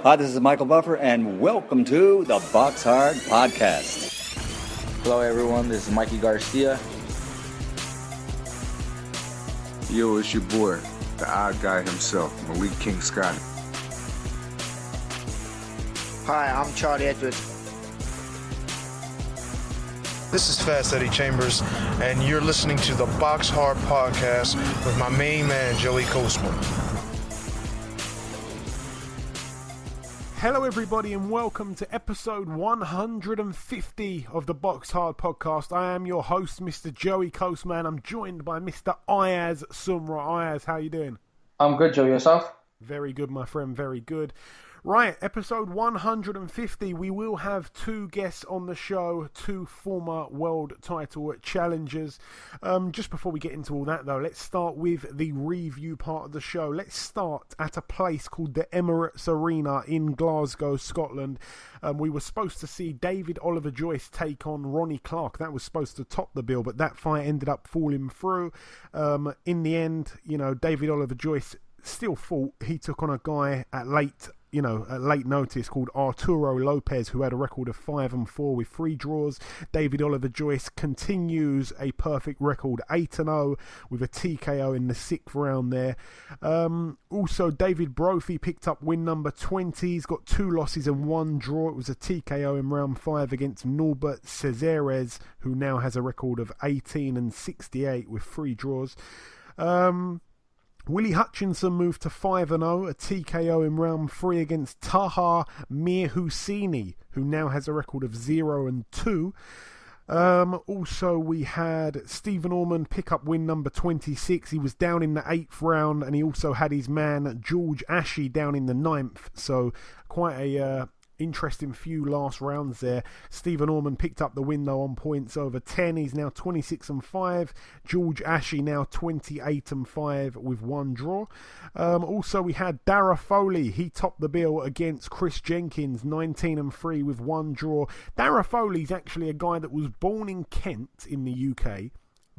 Hi, this is Michael Buffer, and welcome to the BoxHard Podcast. Hello, everyone. This is Mikey Garcia. Yo, it's your boy, the odd guy himself, Malik King Scotty. Hi, I'm Charlie Edwards. This is Fast Eddie Chambers, and you're listening to the BoxHard Podcast with my main man, Joey Coastman. Hello everybody and welcome to episode 150 of the BoxHard Podcast. I am your host, Mr. Joey Coastman. I'm joined by Mr. Ayaz Sumra. Ayaz, how you doing? I'm good, Joe. Yourself? Very good, my friend. Very good. Right, episode 150. We will have two guests on the show, two former world title challengers. Just before we get into all that, though, let's start with the review part of the show. Let's start at a place called the Emirates Arena in Glasgow, Scotland. We were supposed to see David Oliver Joyce take on Ronnie Clark. That was supposed to top the bill, but that fight ended up falling through. In the end, David Oliver Joyce still fought. He took on a guy at late notice called Arturo Lopez, who had a record of 5-4 with 3 draws. David Oliver Joyce continues a perfect record, 8-0 with a TKO in the 6th round there. Also, David Brophy picked up win number 20. He's got 2 losses and 1 draw. It was a TKO in round 5 against Norbert Cesares, who now has a record of 18-68 with 3 draws. Willie Hutchinson moved to 5-0, a TKO in round 3 against Taha Mirhusini, who now has a record of 0-2. Also, we had Stephen Ormond pick up win number 26. He was down in the 8th round, and he also had his man George Ashy down in the 9th. So quite a interesting few last rounds there. Stephen Ormond picked up the win though on points over 10. He's now 26-5. George Ashy now 28-5 with 1 draw. Also, we had Dara Foley. He topped the bill against Chris Jenkins, 19-3 with 1 draw. Dara Foley's actually a guy that was born in Kent in the UK,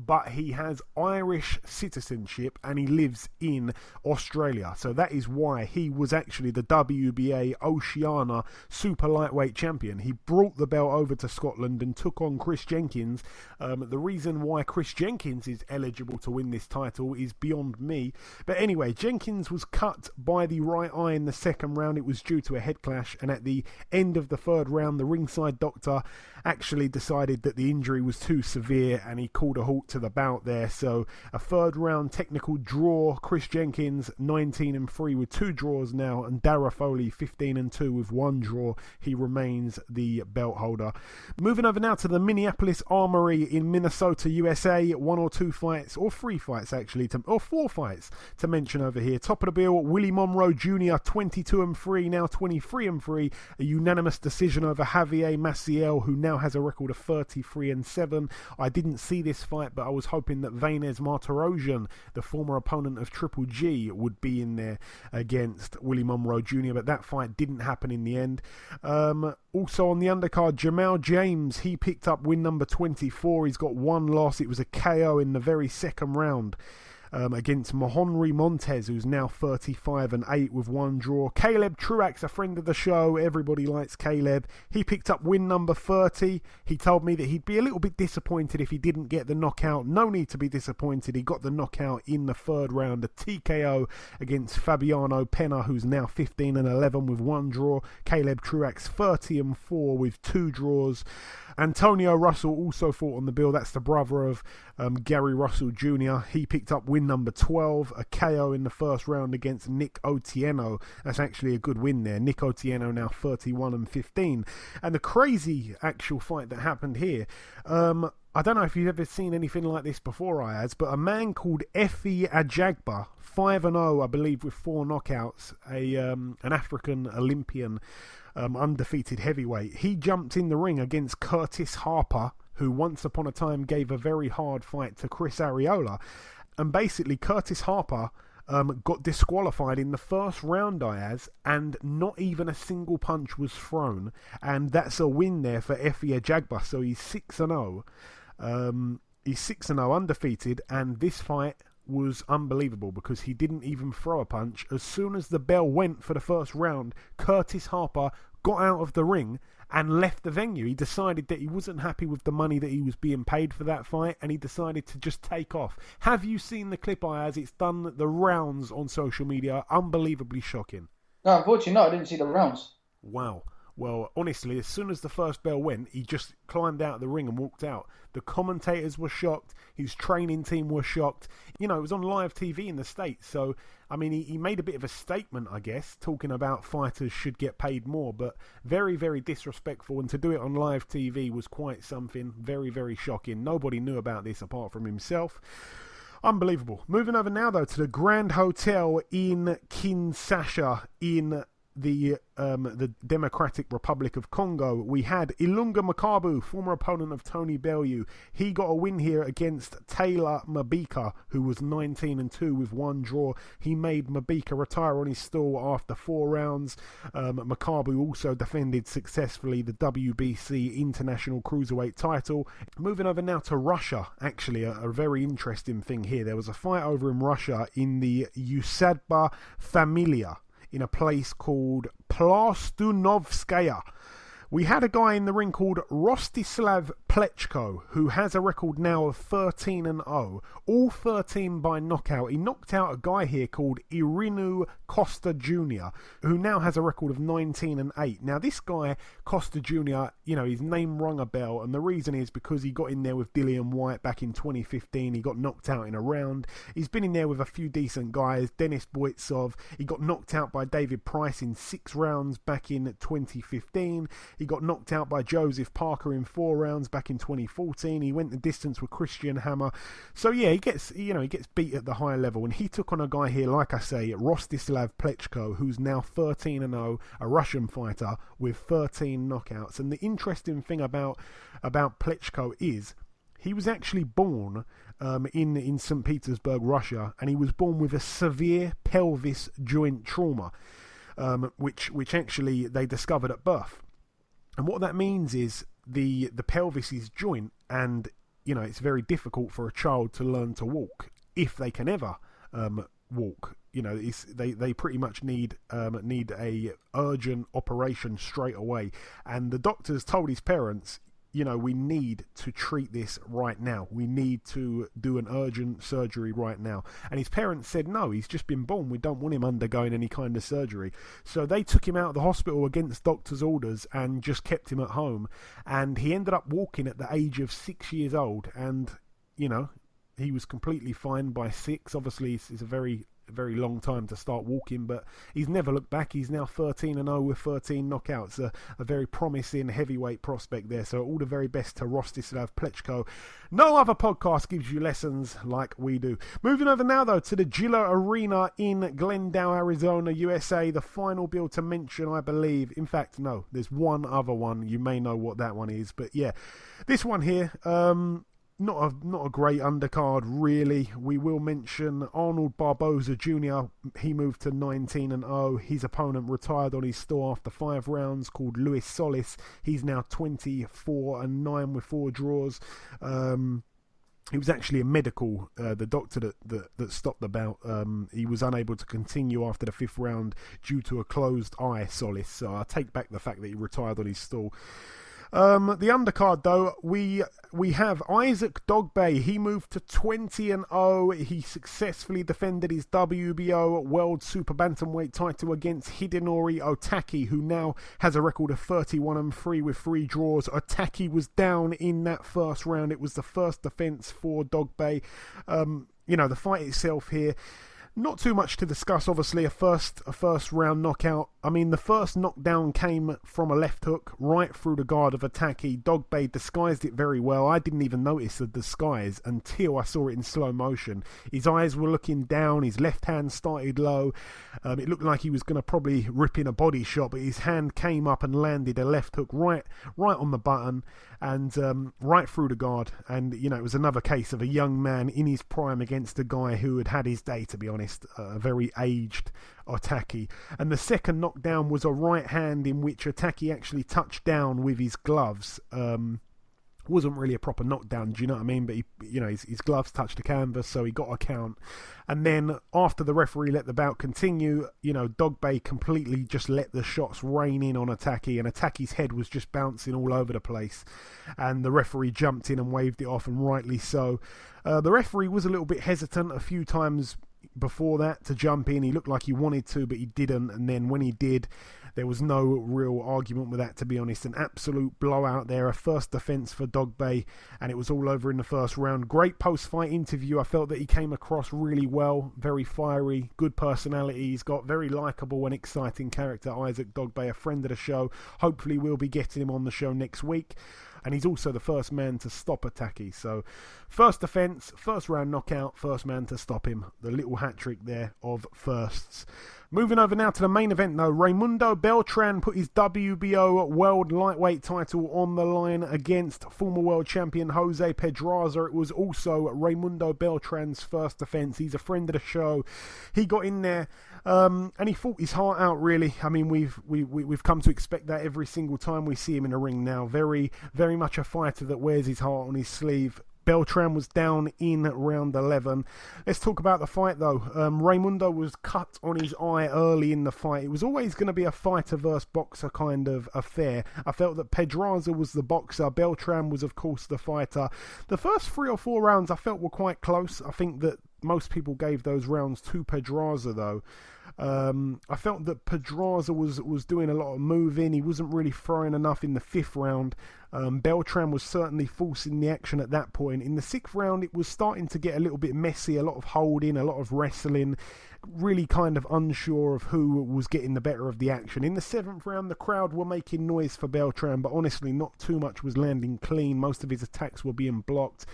but he has Irish citizenship and he lives in Australia. So that is why he was actually the WBA Oceania Super Lightweight Champion. He brought the belt over to Scotland and took on Chris Jenkins. The reason why Chris Jenkins is eligible to win this title is beyond me. But anyway, Jenkins was cut by the right eye in the 2nd round. It was due to a head clash, and at the end of the 3rd round, the ringside doctor actually decided that the injury was too severe and he called a halt to the bout there. So a 3rd round technical draw. Chris Jenkins 19-3 with 2 draws now, and Dara Foley 15-2 with 1 draw. He remains the belt holder. Moving over now to the Minneapolis Armory in Minnesota, USA. 1 or 2 fights, or 3 fights actually, or 4 fights to mention over here. Top of the bill, Willie Monroe Jr. 22-3, now 23-3. A unanimous decision over Javier Maciel, who now has a record of 33-7. I didn't see this fight, but I was hoping that Vanes Martirosyan, the former opponent of Triple G, would be in there against Willie Monroe Jr., but that fight didn't happen in the end. Also on the undercard, Jamal James, he picked up win number 24. He's got 1 loss. It was a KO in the very 2nd round. Against Mahonri Montez, who's now 35-8 with 1 draw. Caleb Truax, a friend of the show, everybody likes Caleb. He picked up win number 30. He told me that he'd be a little bit disappointed if he didn't get the knockout. No need to be disappointed. He got the knockout in the 3rd round, a TKO against Fabiano Pena, who's now 15-11 with 1 draw. Caleb Truax 30-4 with 2 draws. Antonio Russell also fought on the bill. That's the brother of Gary Russell Jr. He picked up win number 12, a KO in the 1st round against Nick Otieno. That's actually a good win there. Nick Otieno now 31-15. And the crazy actual fight that happened here, I don't know if you've ever seen anything like this before, Ayaz, but a man called Efe Ajagba, 5-0, I believe, with 4 knockouts, an African Olympian, undefeated heavyweight. He jumped in the ring against Curtis Harper, who once upon a time gave a very hard fight to Chris Arreola. And basically, Curtis Harper got disqualified in the 1st round, Ayaz, and not even a single punch was thrown. And that's a win there for Efe Ajagba. So he's 6-0. He's 6-0 undefeated, and this fight was unbelievable because he didn't even throw a punch. As soon as the bell went for the first round, Curtis Harper got out of the ring and left the venue. He decided that he wasn't happy with the money that he was being paid for that fight, and he decided to just take off. Have you seen the clip, Ayaz? It's done the rounds on social media. Unbelievably shocking. No, unfortunately, no, I didn't see the rounds. Wow. Well, honestly, as soon as the first bell went, he just climbed out of the ring and walked out. The commentators were shocked. His training team were shocked. You know, it was on live TV in the States. So, I mean, he made a bit of a statement, I guess, talking about fighters should get paid more. But very, very disrespectful. And to do it on live TV was quite something. Very, very shocking. Nobody knew about this apart from himself. Unbelievable. Moving over now, though, to the Grand Hotel in Kinshasa in the Democratic Republic of Congo. We had Ilunga Makabu, former opponent of Tony Bellew. He got a win here against Taylor Mabika, who was 19-2 with one draw. He made Mabika retire on his stool after 4 rounds. Makabu also defended successfully the WBC International Cruiserweight title. Moving over now to Russia, actually a very interesting thing here. There was a fight over in Russia in the Uzcategui Familia, in a place called Plastunovskaya. We had a guy in the ring called Rostislav Plechko, who has a record now of 13-0, all 13 by knockout. He knocked out a guy here called Irinu Costa Jr., who now has a record of 19-8. Now, this guy, Costa Jr., you know, his name rung a bell, and the reason is because he got in there with Dillian Whyte back in 2015. He got knocked out in a round. He's been in there with a few decent guys, Denis Boytsov. He got knocked out by David Price in 6 rounds back in 2015. He got knocked out by Joseph Parker in 4 rounds back in 2014. He went the distance with Christian Hammer. So yeah, he gets beat at the high level, and he took on a guy here, like I say, Rostislav Plechko, who's now 13-0, a Russian fighter with 13 knockouts. And the interesting thing about Plechko is he was actually born in St. Petersburg, Russia, and he was born with a severe pelvis joint trauma, which actually they discovered at birth. And what that means is the pelvis is joint, and you know it's very difficult for a child to learn to walk if they can ever walk. You know, they pretty much need a urgent operation straight away. And the doctors told his parents, you know, we need to treat this right now. We need to do an urgent surgery right now. And his parents said, no, he's just been born. We don't want him undergoing any kind of surgery. So they took him out of the hospital against doctor's orders and just kept him at home. And he ended up walking at the age of 6 years old. And, you know, he was completely fine by 6. Obviously, it's a very long time to start walking, but he's never looked back. He's now 13-0 with 13 knockouts, a very promising heavyweight prospect there. So all the very best to Rostislav Plechko. No other podcast gives you lessons like we do. Moving over now though to the Gila Arena in Glendale, Arizona, USA. The final bill to mention, I believe. In fact, no, there's one other one. You may know what that one is, but yeah, this one here, Not a great undercard, really. We will mention Arnold Barboza Jr. He moved to 19-0. His opponent retired on his store after 5 rounds, called Luis Solis. He's now 24-9 with 4 draws. It was actually a medical, the doctor that stopped the bout. He was unable to continue after the 5th round due to a closed eye, Solis. So I take back the fact that he retired on his stall. The undercard though, we have Isaac Dogbe. He moved to 20-0. He successfully defended his WBO World Super Bantamweight title against Hidenori Otaki, who now has a record of 31-3 with 3 draws. Otaki was down in that first round. It was the first defense for Dogbe. You know, the fight itself here, not too much to discuss. Obviously, a first round knockout. I mean, the first knockdown came from a left hook right through the guard of Otaki. Dogbe disguised it very well. I didn't even notice the disguise until I saw it in slow motion. His eyes were looking down. His left hand started low. It looked like he was going to probably rip in a body shot, but his hand came up and landed a left hook right on the button and right through the guard. And you know, it was another case of a young man in his prime against a guy who had his day, to be honest. A very aged Otaki. And the second knockdown was a right hand in which Otaki actually touched down with his gloves wasn't really a proper knockdown, do you know what I mean? But his gloves touched the canvas, so he got a count. And then after the referee let the bout continue, Dogbay completely just let the shots rain in on Uzcategui, and Uzcategui's head was just bouncing all over the place. And the referee jumped in and waved it off, and rightly so. The referee was a little bit hesitant a few times before that to jump in. He looked like he wanted to, but he didn't. And then when he did, there was no real argument with that, to be honest. An absolute blowout there, a first defence for Dogbay, and it was all over in the first round. Great post-fight interview. I felt that he came across really well, very fiery, good personality. He's got very likeable and exciting character, Isaac Dogbay, a friend of the show. Hopefully we'll be getting him on the show next week. And he's also the first man to stop Uzcategui. So, first defence, first round knockout, first man to stop him. The little hat-trick there of firsts. Moving over now to the main event, though. Raimundo Beltran put his WBO World Lightweight title on the line against former world champion Jose Pedraza. It was also Raimundo Beltran's first defence. He's a friend of the show. He got in there and he fought his heart out, really. I mean, we've come to expect that every single time we see him in a ring now. Very, very much a fighter that wears his heart on his sleeve. Beltran was down in round 11. Let's talk about the fight, though. Raimundo was cut on his eye early in the fight. It was always going to be a fighter versus boxer kind of affair. I felt that Pedraza was the boxer. Beltran was, of course, the fighter. The first 3 or 4 rounds I felt were quite close. I think that most people gave those rounds to Pedraza, though. I felt that Pedraza was doing a lot of moving. He wasn't really throwing enough in the 5th round. Beltran was certainly forcing the action at that point. In the 6th round, it was starting to get a little bit messy, a lot of holding, a lot of wrestling, really kind of unsure of who was getting the better of the action. In the 7th round, the crowd were making noise for Beltran, but honestly, not too much was landing clean. Most of his attacks were being blocked,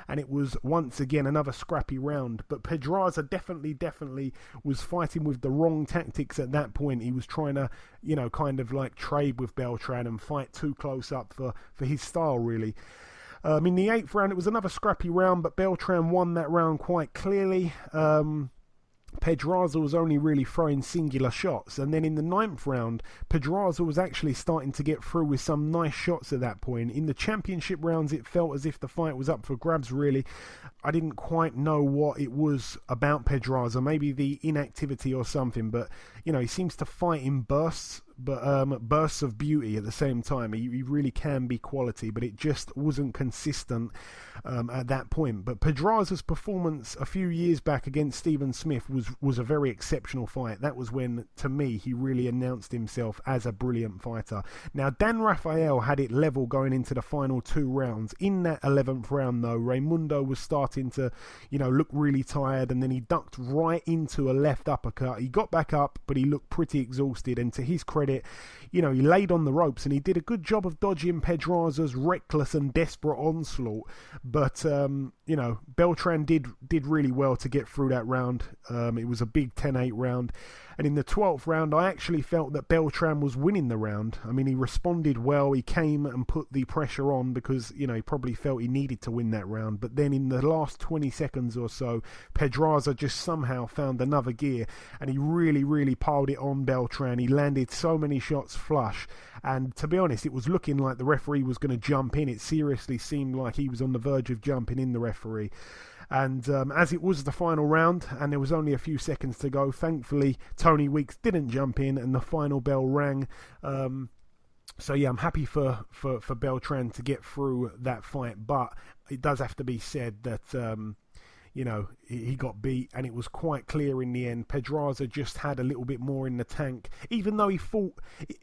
and it was once again another scrappy round. But Pedraza definitely was fighting with the wrong tactics at that point. He was trying to, kind of like trade with Beltran and fight too close up for his style, really. In the 8th round, it was another scrappy round, but Beltran won that round quite clearly. Pedraza was only really throwing singular shots, and then in the 9th round, Pedraza was actually starting to get through with some nice shots at that point. In the championship rounds, it felt as if the fight was up for grabs, really. I didn't quite know what it was about Pedraza, maybe the inactivity or something, but he seems to fight in bursts, but bursts of beauty at the same time. He really can be quality, but it just wasn't consistent at that point. But Pedraza's performance a few years back against Stephen Smith was a very exceptional fight. That was when, to me, he really announced himself as a brilliant fighter. Now, Dan Rafael had it level going into the final 2 rounds. In that 11th round, though, Raimundo was starting to, look really tired, and then he ducked right into a left uppercut. He got back up, but he looked pretty exhausted, and to his credit, he laid on the ropes, and he did a good job of dodging Pedraza's reckless and desperate onslaught. But Beltran did really well to get through that round. It was a big 10-8 round. And in the 12th round, I actually felt that Beltran was winning the round. I mean, he responded well. He came and put the pressure on because, he probably felt he needed to win that round. But then in the last 20 seconds or so, Pedraza just somehow found another gear, and he really, really piled it on Beltran. He landed so many shots flush. And to be honest, it was looking like the referee was going to jump in. It seriously seemed like he was on the verge of jumping in, the referee. And as it was the final round, and there was only a few seconds to go, thankfully, Tony Weeks didn't jump in, and the final bell rang. So yeah, I'm happy for Beltran to get through that fight, but it does have to be said that he got beat, and it was quite clear in the end. Pedraza just had a little bit more in the tank, even though he fought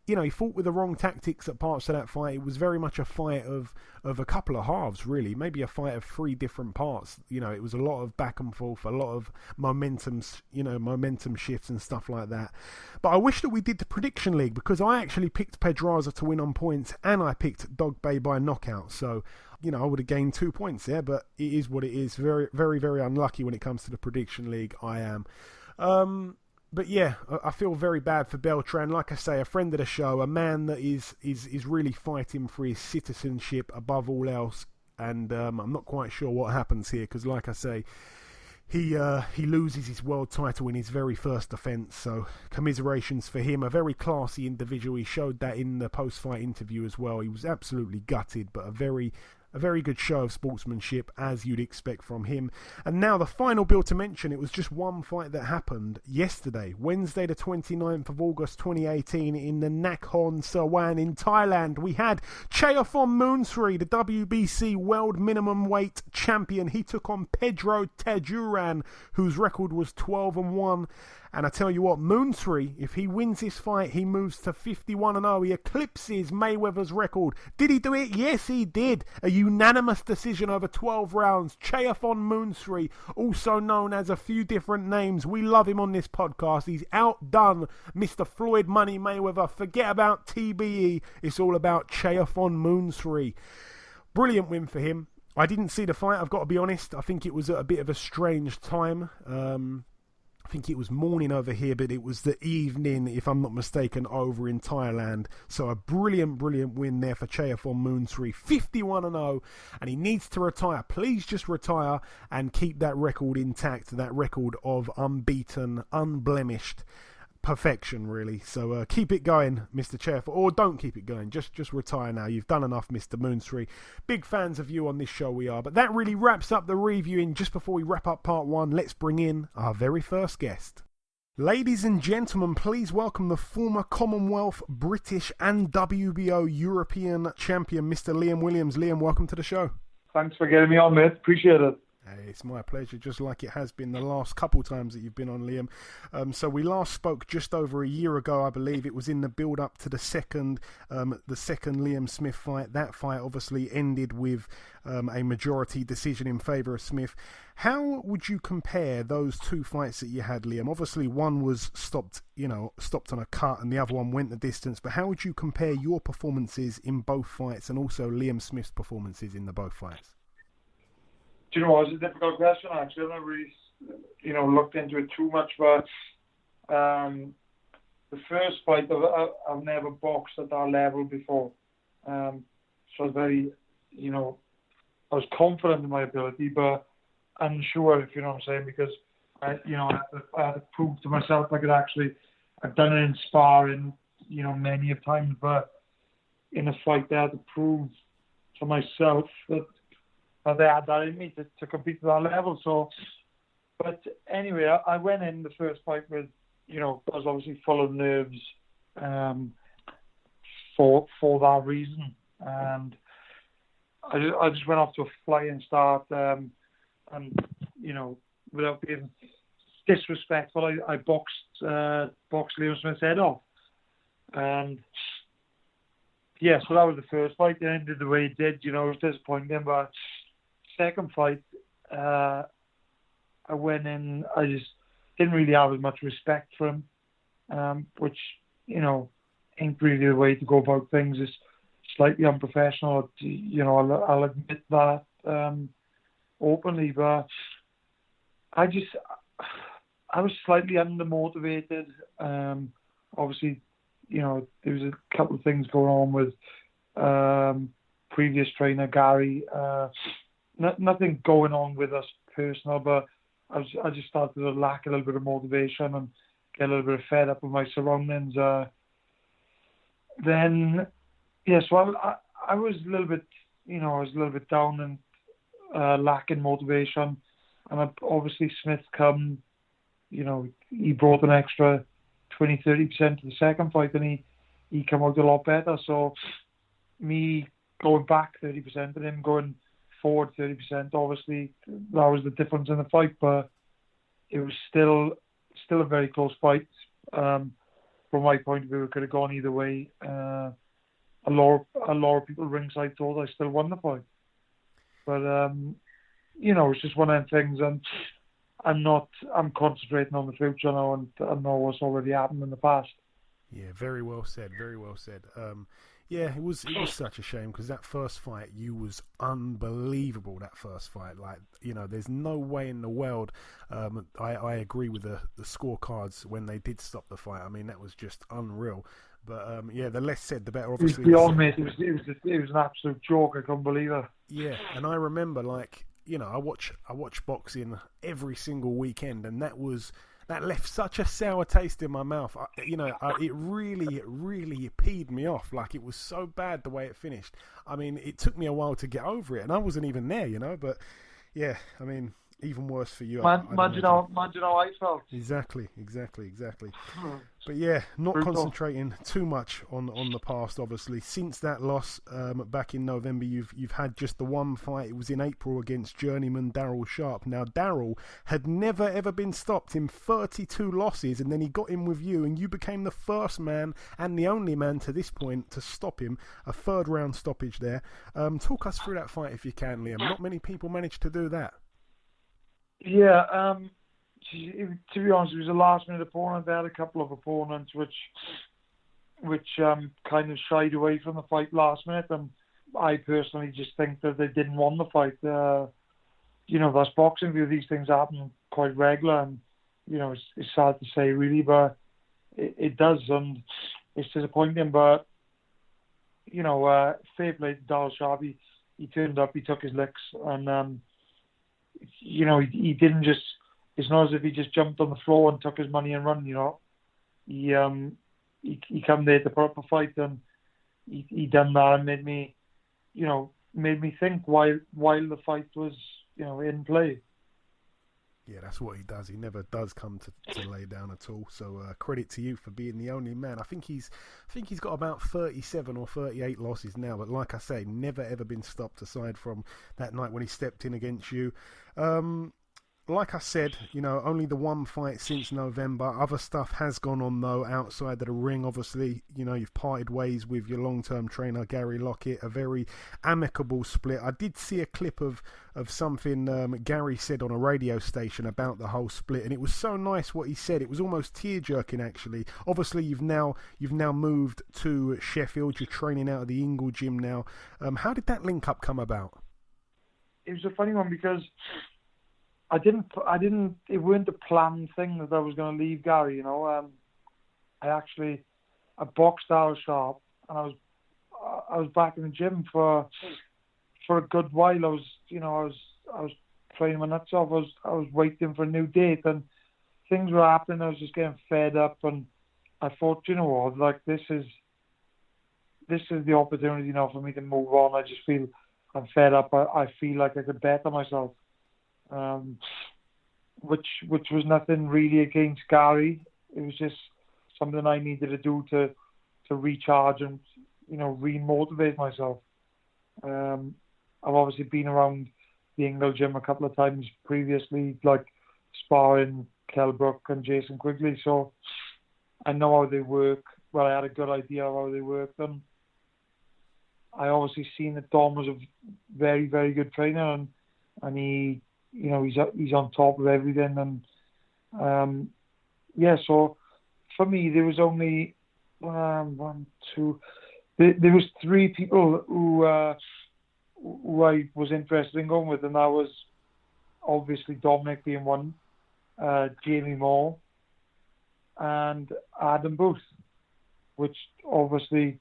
with the wrong tactics at parts of that fight. It was very much a fight of a couple of halves, really, maybe a fight of 3 different parts. It was a lot of back and forth, a lot of momentum shifts and stuff like that. But I wish that we did the prediction league, because I actually picked Pedraza to win on points, and I picked Dogbay by knockout. So I would have gained 2 points there, but it is what it is. Very, very, very unlucky when it comes to the prediction league. I am. But yeah, I feel very bad for Beltran. Like I say, a friend of the show, a man that is really fighting for his citizenship above all else. And I'm not quite sure what happens here, because like I say, he loses his world title in his very first defence, so commiserations for him. A very classy individual. He showed that in the post-fight interview as well. He was absolutely gutted, but a very a very good show of sportsmanship, as you'd expect from him. And now the final bill to mention, it was just one fight that happened yesterday, Wednesday the 29th of August 2018, in the Nakhon Sawan in Thailand. We had Chayaphon Moonsri, the WBC World Minimum Weight Champion. He took on Pedro Tajuran, whose record was 12-1. And I tell you what, Moonsri, if he wins this fight, he moves to 51-0. He eclipses Mayweather's record. Did he do it? Yes, he did. A unanimous decision over 12 rounds. Chayaphon Moonsri, also known as a few different names. We love him on this podcast. He's outdone Mr. Floyd Money Mayweather. Forget about TBE. It's all about Chayaphon Moonsri. Brilliant win for him. I didn't see the fight, I've got to be honest. I think it was at a bit of a strange time. I think it was morning over here, but it was the evening, if I'm not mistaken, over in Thailand. So a brilliant win there for Chayaphon Moonsri, 51-0, and he needs to retire. Please just retire and keep that record intact, that record of unbeaten, unblemished perfection, really. So keep it going, Mr. Chayaphon, or don't keep it going. Just retire now. You've done enough, Mr. Moonsri. Big fans of you on this show, we are. But that really wraps up the reviewing. Just before we wrap up part one, let's bring in our very first guest. Ladies and gentlemen, please welcome the former Commonwealth, British and WBO European champion, Mr. Liam Williams. Liam, welcome to the show. Thanks for getting me on, mate. Appreciate it. Hey, it's my pleasure, just like it has been the last couple times that you've been on, Liam. So we last spoke just over a year ago, I believe. It was in the build-up to the second Liam Smith fight. That fight obviously ended with a majority decision in favour of Smith. How would you compare those two fights that you had, Liam? Obviously, one was stopped on a cut, and the other one went the distance. But how would you compare your performances in both fights and also Liam Smith's performances in the both fights? Do you know, it's a difficult question, actually. I've never really, looked into it too much, but the first fight, I've never boxed at that level before. So I was very, I was confident in my ability, but unsure, if you know what I'm saying, because, I had to prove to myself I could actually, I've done it in sparring, many of times, but in a fight I had to prove to myself that they had that in me to compete at that level. So, but anyway, I went in the first fight with, I was obviously full of nerves for that reason, and I just went off to a flying start, and without being disrespectful, I boxed Liam Smith's head off, and yeah, so that was the first fight. It ended the way it did. It was disappointing, but second fight, I went in, I just didn't really have as much respect for him, which, ain't really the way to go about things. It's slightly unprofessional, I'll admit that openly, but I was slightly undermotivated. Obviously, there was a couple of things going on with previous trainer Gary. Nothing going on with us personal, but I just started to lack a little bit of motivation and get a little bit fed up with my surroundings. Then, so I was a little bit down and lacking motivation. And obviously Smith he brought an extra 20-30% to the second fight, and he came out a lot better. So me going back 30% and him going forward 30%, obviously that was the difference in the fight, but it was still a very close fight. From my point of view, it could have gone either way. A lot of people ringside thought I still won the fight, but it's just one of them things, and I'm concentrating on the future now, and I know what's already happened in the past. Yeah, very well said. Very well said. Yeah, it was such a shame, because that first fight, you was unbelievable. That first fight, there's no way in the world. I agree with the scorecards when they did stop the fight. I mean, that was just unreal. But the less said, the better. Obviously, it was an absolute joke. I couldn't believe it. Yeah, and I remember, I watch boxing every single weekend, and that was that left such a sour taste in my mouth. It really peed me off. Like, it was so bad the way it finished. I mean, it took me a while to get over it, and I wasn't even there, but yeah, I mean, even worse for you. Imagine how I felt. Exactly. But yeah, not Brutal. Concentrating too much on the past. Obviously, since that loss back in November, you've had just the one fight. It was in April against journeyman Daryl Sharp. Now, Daryl had never ever been stopped in 32 losses, and then he got in with you, and you became the first man and the only man to this point to stop him. A 3rd round stoppage there. Talk us through that fight if you can, Liam. Not many people managed to do that. Yeah, to be honest, it was a last-minute opponent. They had a couple of opponents which kind of shied away from the fight last minute, and I personally just think that they didn't want the fight. That's boxing view. These things happen quite regular, and it's sad to say really, but it does, and it's disappointing. But fair play to Daryl Sharp. He turned up, he took his licks, and he didn't just. It's not as if he just jumped on the floor and took his money and run. He come there to put up a fight, and he done that and made me think while the fight was in play. Yeah, that's what he does. He never does come to lay down at all. So credit to you for being the only man. I think he's got about 37 or 38 losses now. But like I say, never ever been stopped aside from that night when he stepped in against you. Like I said, only the one fight since November. Other stuff has gone on, though, outside of the ring. Obviously, you've parted ways with your long-term trainer, Gary Lockett. A very amicable split. I did see a clip of something Gary said on a radio station about the whole split, and it was so nice what he said. It was almost tear-jerking, actually. Obviously, you've now moved to Sheffield. You're training out of the Ingle gym now. How did that link-up come about? It was a funny one because it weren't a planned thing that I was going to leave Gary, I boxed Daryl Sharp, and I was back in the gym for a good while. I was training my nuts off. I was waiting for a new date, and things were happening. I was just getting fed up, and I thought, this is the opportunity for me to move on. I just feel I'm fed up. I feel like I could better myself. Which was nothing really against Gary. It was just something I needed to do to recharge and re-motivate myself. I've obviously been around the Ingle gym a couple of times previously, like sparring Kell Brook and Jason Quigley, so I know how they work. Well, I had a good idea of how they work, and I obviously seen that Dom was a very, very good trainer, and he. He's on top of everything, and so for me there was only there was 3 people who I was interested in going with, and that was obviously Dominic being one, Jamie Moore, and Adam Booth, which obviously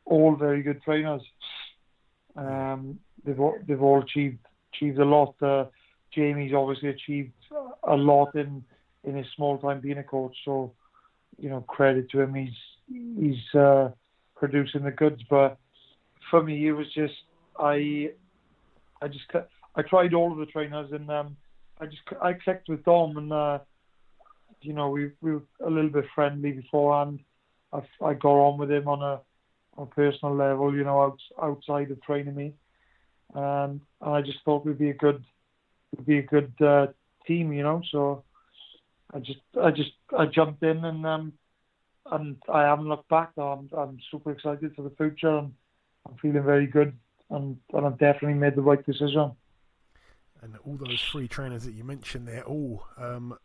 all very good trainers. They've all achieved a lot. Jamie's obviously achieved a lot in his small time being a coach, so credit to him. He's producing the goods. But for me, it was just I tried all of the trainers, and I clicked with Dom, and we were a little bit friendly beforehand. I got on with him on a personal level, outside of training me, and I just thought we'd be a good team, so I jumped in, and I haven't looked back now. I'm super excited for the future, and I'm feeling very good, and I've definitely made the right decision. And all those 3 trainers that you mentioned, they're all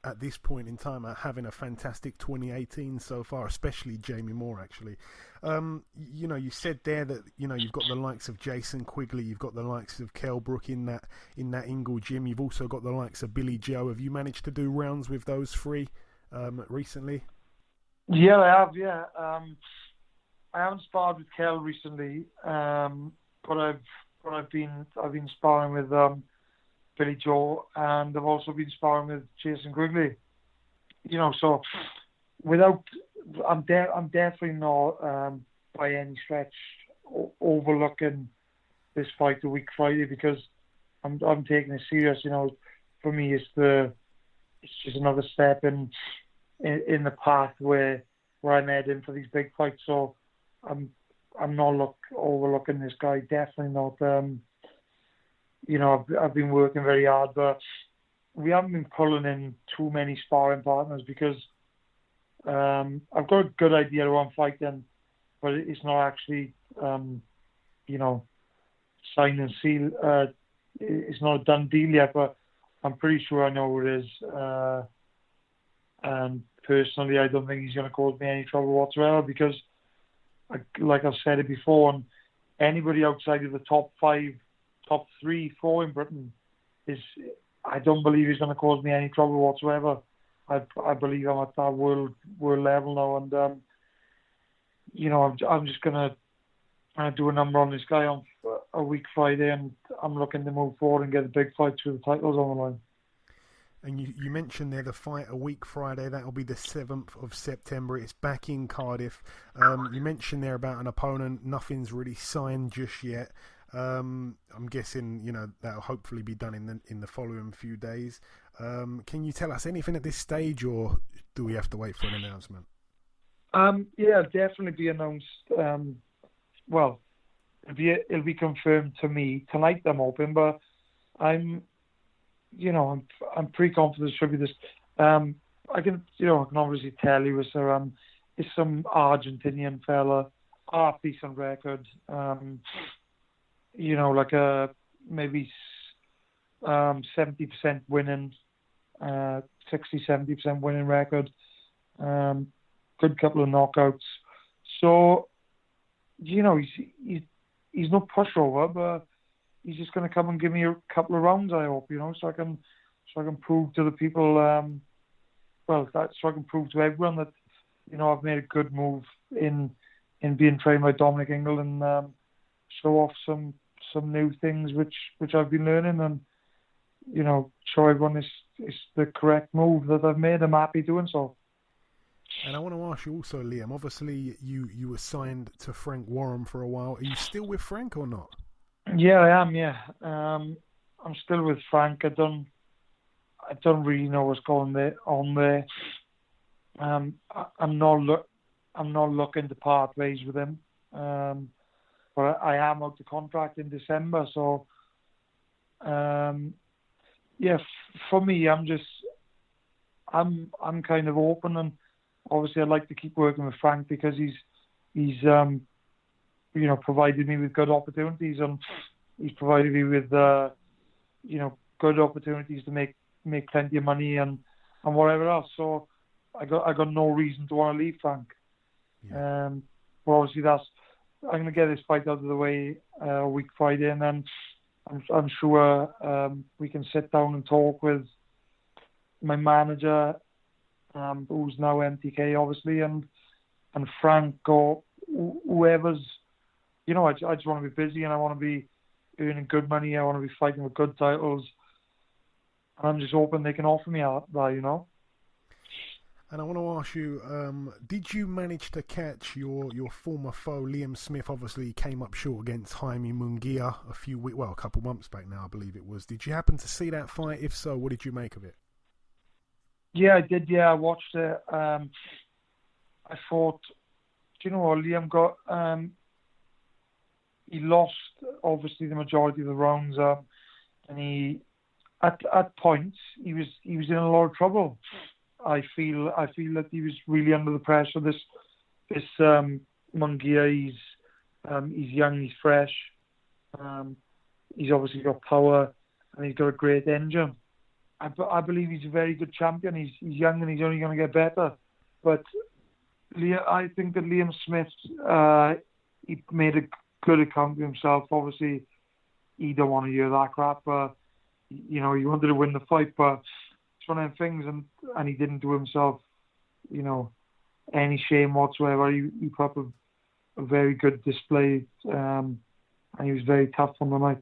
at this point in time are having a fantastic 2018 so far, especially Jamie Moore, actually. You said there that you've got the likes of Jason Quigley, you've got the likes of Kell Brook in that Ingle gym. You've also got the likes of Billy Joe. Have you managed to do rounds with those 3 recently? Yeah, I have. Yeah, I haven't sparred with Kell recently, but I've been sparring with Billy Joe, and I've also been sparring with Jason Quigley. So I'm definitely not by any stretch overlooking this fight a week Friday, because I'm taking it serious. For me, it's just another step in the path where I'm heading for these big fights. So I'm not overlooking this guy. Definitely not. I've been working very hard, but we haven't been pulling in too many sparring partners because I've got a good idea who I'm fighting, but it's not actually, sign and seal. It's not a done deal yet, but I'm pretty sure I know who it is. And personally, I don't think he's going to cause me any trouble whatsoever because, like I've said it before, and anybody outside of the top 5, top 3, 4 in Britain I don't believe he's going to cause me any trouble whatsoever. I believe I'm at that world level now, and I'm just going to do a number on this guy on a week Friday, and I'm looking to move forward and get the big fights with the titles on the line. And you mentioned there the fight a week Friday. That'll be the 7th of September. It's back in Cardiff. You mentioned there about an opponent. Nothing's really signed just yet. I'm guessing that'll hopefully be done in the following few days. Can you tell us anything at this stage, or do we have to wait for an announcement? Yeah, definitely be announced. Well, it'll be confirmed to me tonight. I'm hoping, but I'm pretty confident it should be this. I can obviously tell you it's some Argentinian fella, half decent record. Like a maybe 70% winning, 60-70% winning record. Good couple of knockouts. So, he's no pushover, but he's just going to come and give me a couple of rounds, I hope, so I can prove to the people, so I can prove to everyone that, I've made a good move in being trained by Dominic Ingle, and show off some new things which I've been learning, and show everyone it's the correct move that I've made. I'm happy doing so. And I want to ask you also, Liam, obviously you were signed to Frank Warren for a while. Are you still with Frank or not? Yeah, I am. Yeah, I'm still with Frank. I don't really know what's going on there. I'm not looking to part ways with him. But I am out the contract in December, so for me, I'm kind of open, and obviously I'd like to keep working with Frank because he's provided me with good opportunities, and he's provided me with good opportunities to make plenty of money and whatever else. So I got no reason to want to leave Frank. Yeah. But obviously I'm going to get this fight out of the way a week Friday, and then I'm sure we can sit down and talk with my manager, who's now MTK, obviously, and Frank, or whoever's, I just want to be busy, and I want to be earning good money. I want to be fighting with good titles. And I'm just hoping they can offer me that, And I want to ask you, did you manage to catch your former foe, Liam Smith? Obviously, came up short against Jaime Munguia a couple months back now, I believe it was. Did you happen to see that fight? If so, what did you make of it? Yeah, I did. Yeah, I watched it. I thought, Liam got... he lost, obviously, the majority of the rounds, and he... At points, he was in a lot of trouble. I feel that he was really under the pressure. This Munguia, he's young, he's fresh. He's obviously got power, and he's got a great engine. I believe he's a very good champion. He's young, and he's only going to get better. But I think that Liam Smith, he made a good account of himself. Obviously, he don't want to hear that crap. He wanted to win the fight, but it's one of them things, and he didn't do himself, any shame whatsoever. He put up a very good display, and he was very tough on the night.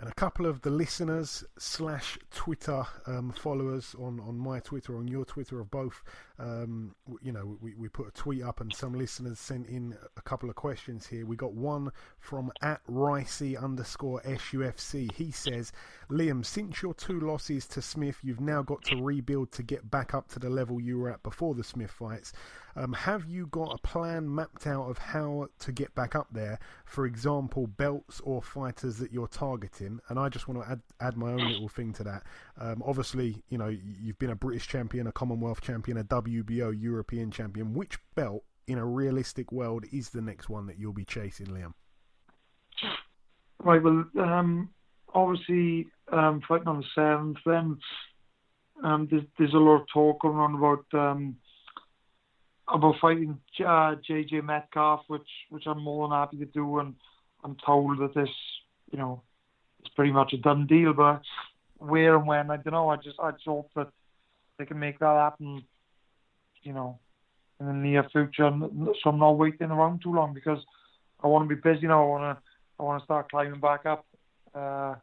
And a couple of the listeners / Twitter followers on my Twitter, on your Twitter, of both, we put a tweet up and some listeners sent in a couple of questions here. We got one from @Ricey_SUFC. He says, Liam, since your 2 losses to Smith, you've now got to rebuild to get back up to the level you were at before the Smith fights. Have you got a plan mapped out of how to get back up there? For example, belts or fighters that you're targeting? And I just want to add my own little thing to that. Obviously, you've been a British champion, a Commonwealth champion, a WBO European champion. Which belt in a realistic world is the next one that you'll be chasing, Liam? Right, well, obviously, fighting on the 7th, then there's a lot of talk going on about fighting JJ Metcalf, which I'm more than happy to do, and I'm told that this, it's pretty much a done deal. But where and when, I don't know. I just hope that they can make that happen, in the near future. So I'm not waiting around too long, because I want to be busy now. I want to start climbing back up. So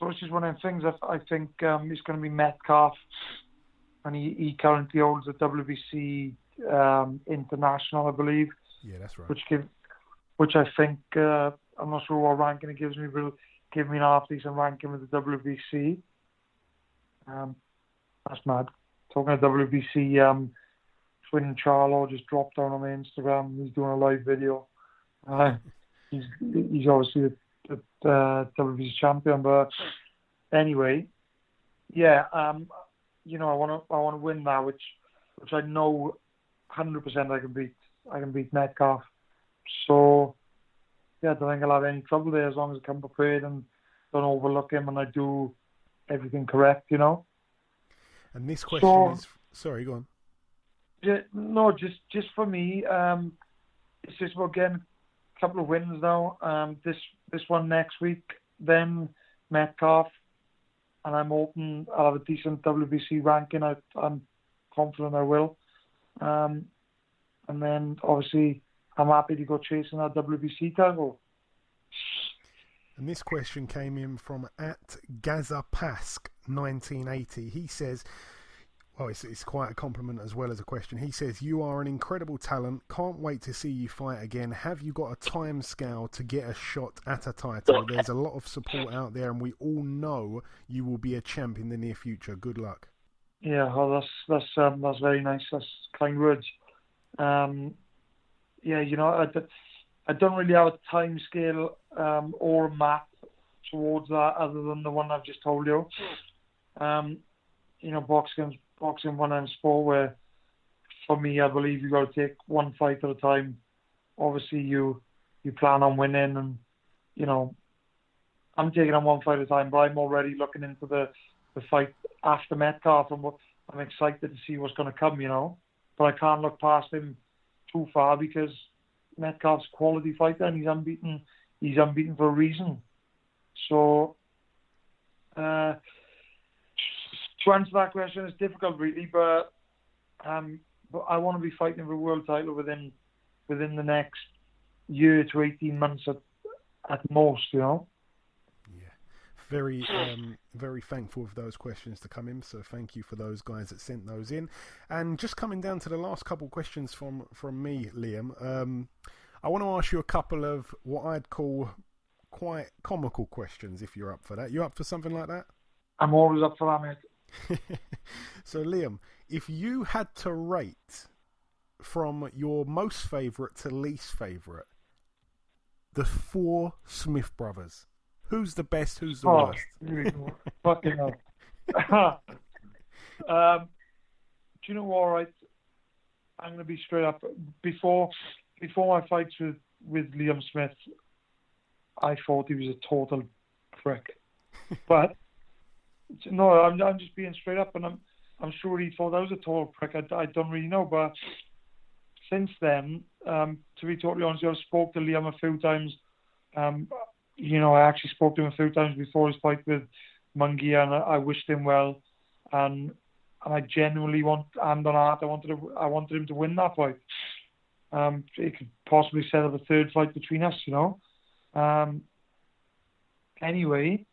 it's just one of the things. I think it's going to be Metcalf, and he currently holds the WBC International, I believe. Yeah, that's right. Which I think, I'm not sure what ranking it gives me, but it'll give me an half-decent ranking with the WBC. That's mad. Talking of WBC, Twin Charlo just dropped down on my Instagram. He's doing a live video. He's obviously the WBC champion, but anyway, yeah. I want to win that, which I know 100% I can beat Metcalf. So yeah, I don't think I'll have any trouble there, as long as I come prepared and don't overlook him and I do everything correct, And this question is, sorry, go on. Yeah, no, just for me, it's just about getting a couple of wins now. This one next week, then Metcalf, and I'm hoping I'll have a decent WBC ranking. I'm confident I will. And then, obviously, I'm happy to go chasing that WBC title. And this question came in from @GazaPask1980. He says, well, it's quite a compliment as well as a question. He says, you are an incredible talent. Can't wait to see you fight again. Have you got a time scale to get a shot at a title? There's a lot of support out there, and we all know you will be a champ in the near future. Good luck. Yeah, well, that's very nice. That's kind words. Yeah, I don't really have a time scale or a map towards that, other than the one I've just told you. Boxing one and sport where, for me, I believe you've got to take one fight at a time. Obviously, you plan on winning, and I'm taking on one fight at a time, but I'm already looking into the fight after Metcalf, and I'm excited to see what's going to come, But I can't look past him too far, because Metcalf's a quality fighter and he's unbeaten. He's unbeaten for a reason. So, to answer that question, it's difficult, really, but I want to be fighting for a world title within the next year to 18 months at most, Yeah. Very, very thankful for those questions to come in. So thank you for those guys that sent those in. And just coming down to the last couple of questions from me, Liam. I want to ask you a couple of what I'd call quite comical questions, if you're up for that. You up for something like that? I'm always up for that, mate. So, Liam, if you had to rate from your most favourite to least favourite the 4 Smith brothers, who's the best, who's the worst? Fucking hell. Do you know what, right? I'm going to be straight up. Before my fights with Liam Smith, I thought he was a total prick. But no, I'm just being straight up, and I'm sure he thought I was a total prick. I don't really know, but since then, to be totally honest, I've spoke to Liam a few times. I actually spoke to him a few times before his fight with Munguia, and I wished him well. And I genuinely hand on heart, I wanted him to win that fight. It could possibly set up a third fight between us, anyway,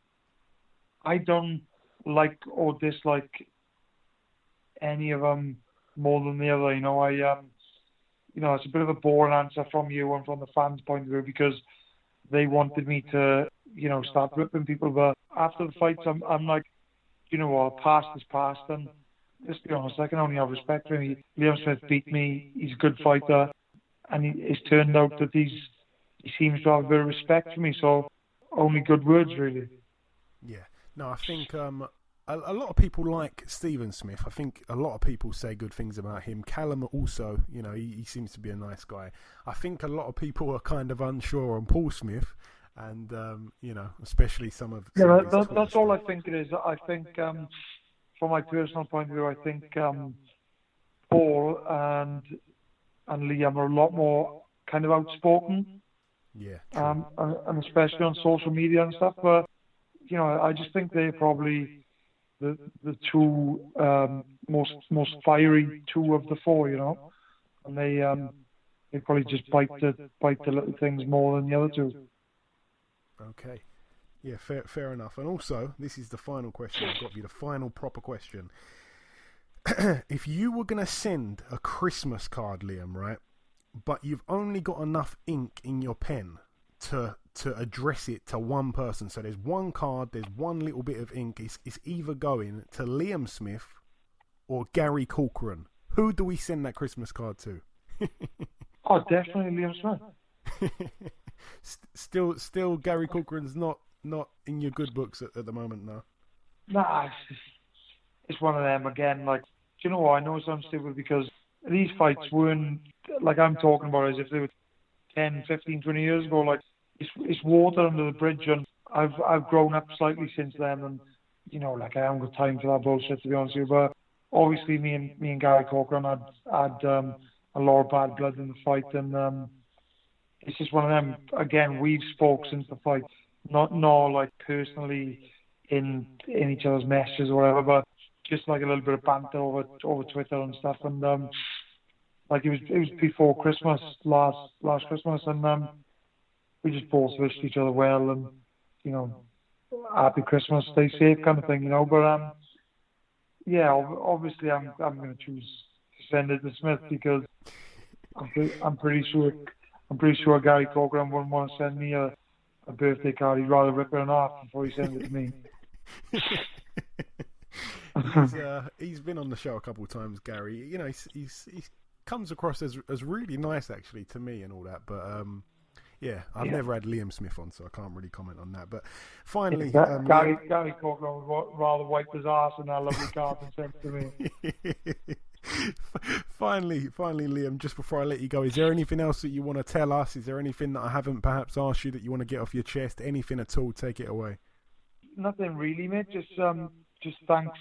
I don't like or dislike any of them more than the other. It's a bit of a boring answer from you and from the fans' point of view because they wanted me to, start ripping people. But after the fights, I'm like, past is past. And let's be honest, I can only have respect for him. Liam Smith beat me. He's a good fighter. And it's turned out that he seems to have a bit of respect for me. So only good words, really. Yeah. No, I think a lot of people like Stephen Smith. I think a lot of people say good things about him. Callum also, he seems to be a nice guy. I think a lot of people are kind of unsure on Paul Smith, and especially some of. Yeah, that's all I think it is. I think, from my personal point of view, I think Paul and Liam are a lot more kind of outspoken. Yeah. And especially on social media and stuff, but. I just think they're probably the two most fiery two of the four, and they probably just bite the little things more than the other two. Okay, yeah, fair enough. And also, this is the final question. I've got to be the final proper question. If you were going to send a Christmas card, Liam, right, but you've only got enough ink in your pen to address it to one person. So there's one card, there's one little bit of ink. It's either going to Liam Smith or Gary Corcoran. Who do we send that Christmas card to? Oh, definitely Liam Smith. Still Gary Corcoran's not in your good books at the moment, no? Nah, it's one of them again. Like, do you know what? I know it sounds stupid because these fights weren't, like I'm talking about as if they were 10, 15, 20 years ago. Like, it's water under the bridge, and I've grown up slightly since then, and I haven't got time for that bullshit, to be honest with you. But obviously, me and Gary Corcoran had a lot of bad blood in the fight, and it's just one of them. Again, we've spoke since the fight, not like personally in each other's messages or whatever, but just like a little bit of banter over Twitter and stuff. And like it was before Christmas, last Christmas, and we just both wished each other well, and happy Christmas, stay safe, kind of thing, But yeah, obviously I'm going to choose to send it to Smith because I'm pretty sure Gary Corcoran wouldn't want to send me a birthday card. He'd rather rip it in half before he sends it to me. He's been on the show a couple of times, Gary. He's comes across as really nice actually to me and all that, but yeah, I've never had Liam Smith on, so I can't really comment on that. But finally, Gary Corcoran would rather wipe his ass in that lovely card and send it to me. Finally, Liam, just before I let you go, is there anything else that you want to tell us? Is there anything that I haven't perhaps asked you that you want to get off your chest? Anything at all? Take it away. Nothing really, mate. Just thanks,